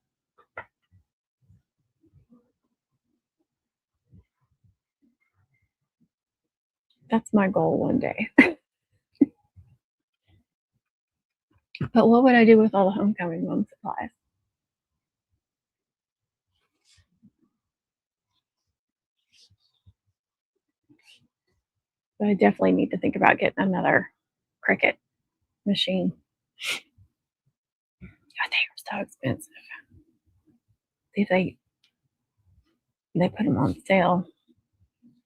That's my goal one day. But what would I do with all the homecoming mom supplies? But I definitely need to think about getting another Cricut machine. God, they are so expensive. See if they put them on sale.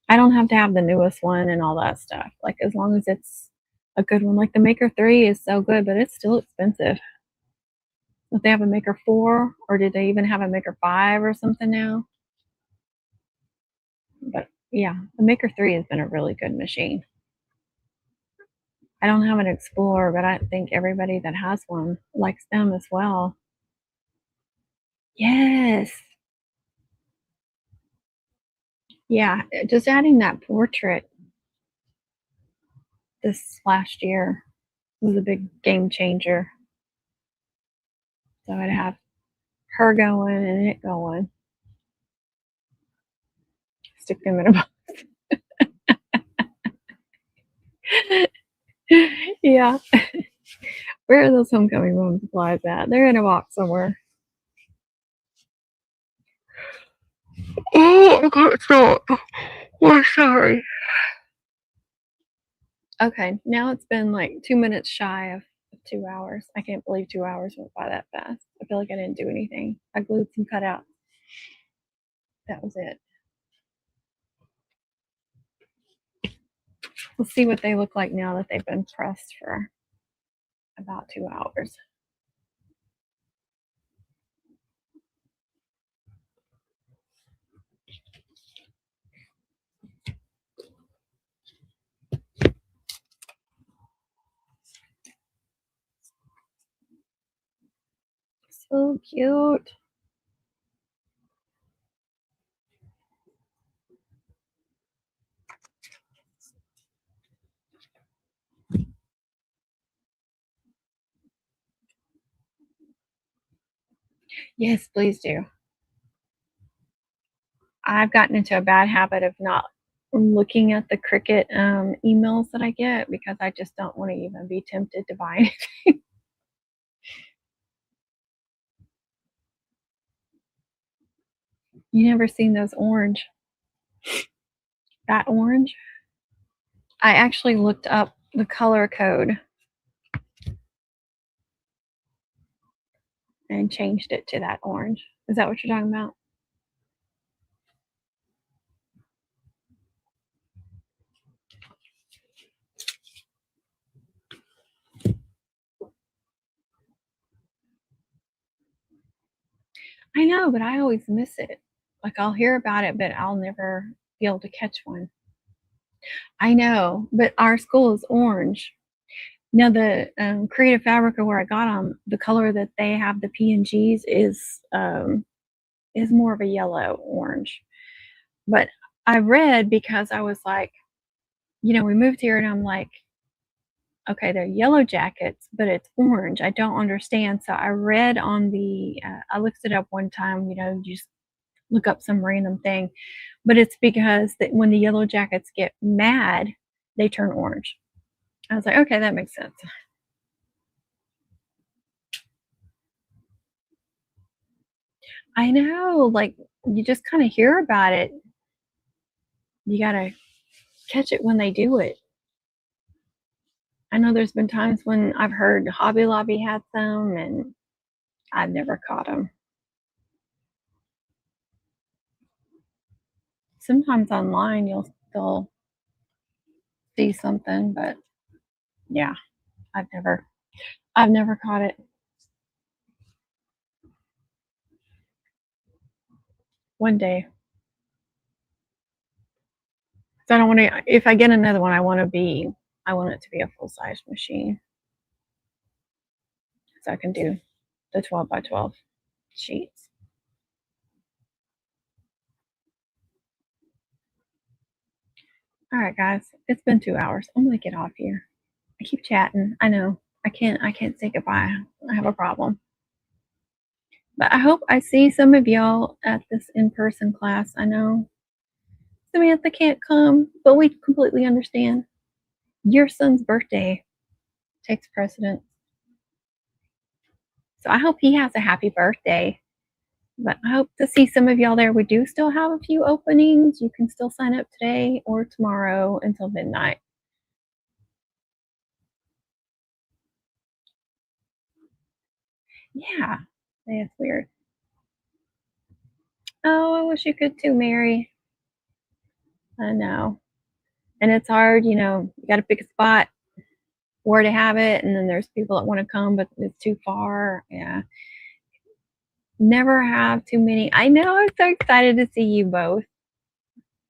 I don't have to have the newest one and all that stuff. Like as long as it's a good one. Like the Maker 3 is so good, but it's still expensive. If they have a Maker 4, or did they even have a Maker 5 or something now? But yeah, the Maker 3 has been a really good machine. I don't have an Explorer, but I think everybody that has one likes them as well. Yes. Yeah, just adding that portrait this last year was a big game changer. So I'd have her going and it going. Stick them in a box. Yeah. Where are those homecoming home supplies at? They're in a box somewhere. Oh, I can't stop. We're sorry. Okay, now it's been like 2 minutes shy of 2 hours. I can't believe 2 hours went by that fast. I feel like I didn't do anything. I glued some cutouts. That was it. We'll see what they look like now that they've been pressed for about 2 hours. So cute. Yes, please do. I've gotten into a bad habit of not looking at the Cricut emails that I get because I just don't want to even be tempted to buy anything. You never seen those orange? That orange? I actually looked up the color code and changed it to that orange. Is that what you're talking about? I know, but I always miss it. Like I'll hear about it, but I'll never be able to catch one. I know, but our school is orange. Now the Creative Fabrica where I got them, the color that they have the PNGs is more of a yellow orange. But I read because I was like, we moved here and I'm like, okay, they're yellow jackets, but it's orange. I don't understand. So I read on I looked it up one time, you just look up some random thing, but it's because that when the yellow jackets get mad, they turn orange. I was like, okay, that makes sense. I know, like you just kind of hear about it. You gotta catch it when they do it. I know there's been times when I've heard Hobby Lobby had some, and I've never caught them. Sometimes online you'll still see something, but yeah, I've never caught it. One day. So I don't want to. If I get another one, I want it to be a full size machine, so I can do the 12 by 12 sheets. All right, guys, it's been 2 hours. I'm gonna get off here. I keep chatting. I know. I can't say goodbye. I have a problem. But I hope I see some of y'all at this in-person class. I know Samantha can't come, but we completely understand. Your son's birthday takes precedence. So I hope he has a happy birthday. But I hope to see some of y'all there. We do still have a few openings. You can still sign up today or tomorrow until midnight. Yeah, that's weird. Oh, I wish you could too, Mary. I know. And it's hard, you know, you got to pick a spot where to have it. And then there's people that want to come, but it's too far. Yeah. Never have too many. I know. I'm so excited to see you both.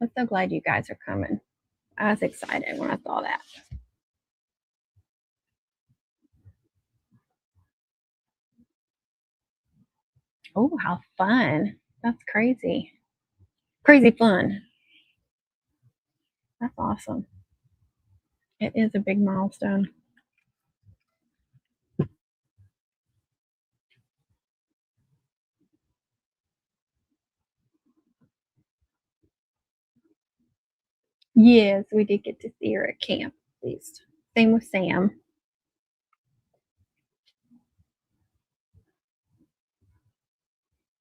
I'm so glad you guys are coming. I was excited when I saw that. Oh, how fun. That's crazy. Crazy fun. That's awesome. It is a big milestone. Yes, we did get to see her at camp, at least. Same with Sam.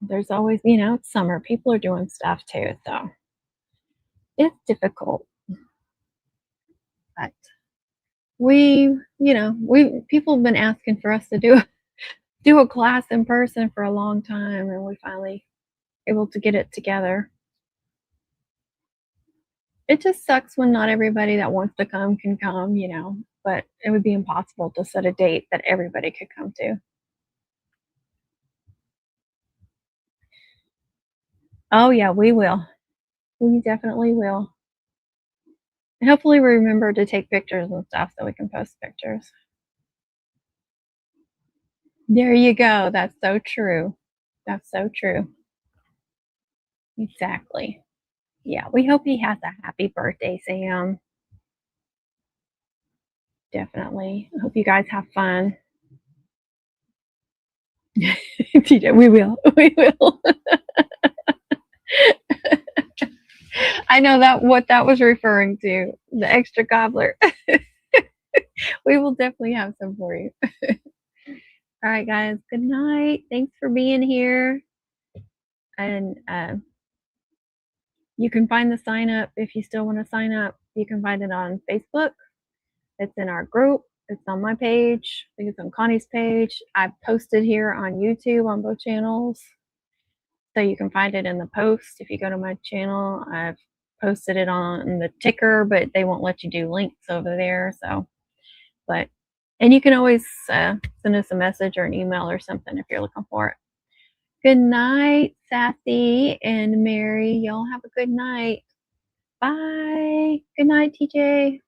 There's always, you know, it's summer. People are doing stuff too, so it's difficult. But we people have been asking for us to do a class in person for a long time, and we finally able to get it together. It just sucks when not everybody that wants to come can come, you know, but it would be impossible to set a date that everybody could come to. Oh yeah, we will. We definitely will. And hopefully we remember to take pictures and stuff so we can post pictures. There you go. That's so true. That's so true. Exactly. Yeah, we hope he has a happy birthday, Sam. Definitely. I hope you guys have fun. TJ, we will. We will. I know that what that was referring to, the extra gobbler. We will definitely have some for you. All right, guys. Good night. Thanks for being here. And you can find the sign up if you still want to sign up. You can find it on Facebook. It's in our group. It's on my page. I think it's on Connie's page. I've posted here on YouTube on both channels. So you can find it in the post. If you go to my channel, I've posted it on the ticker, but they won't let you do links over there. So, but, and you can always send us a message or an email or something if you're looking for it. Good night, Sassy and Mary. Y'all have a good night. Bye. Good night, TJ.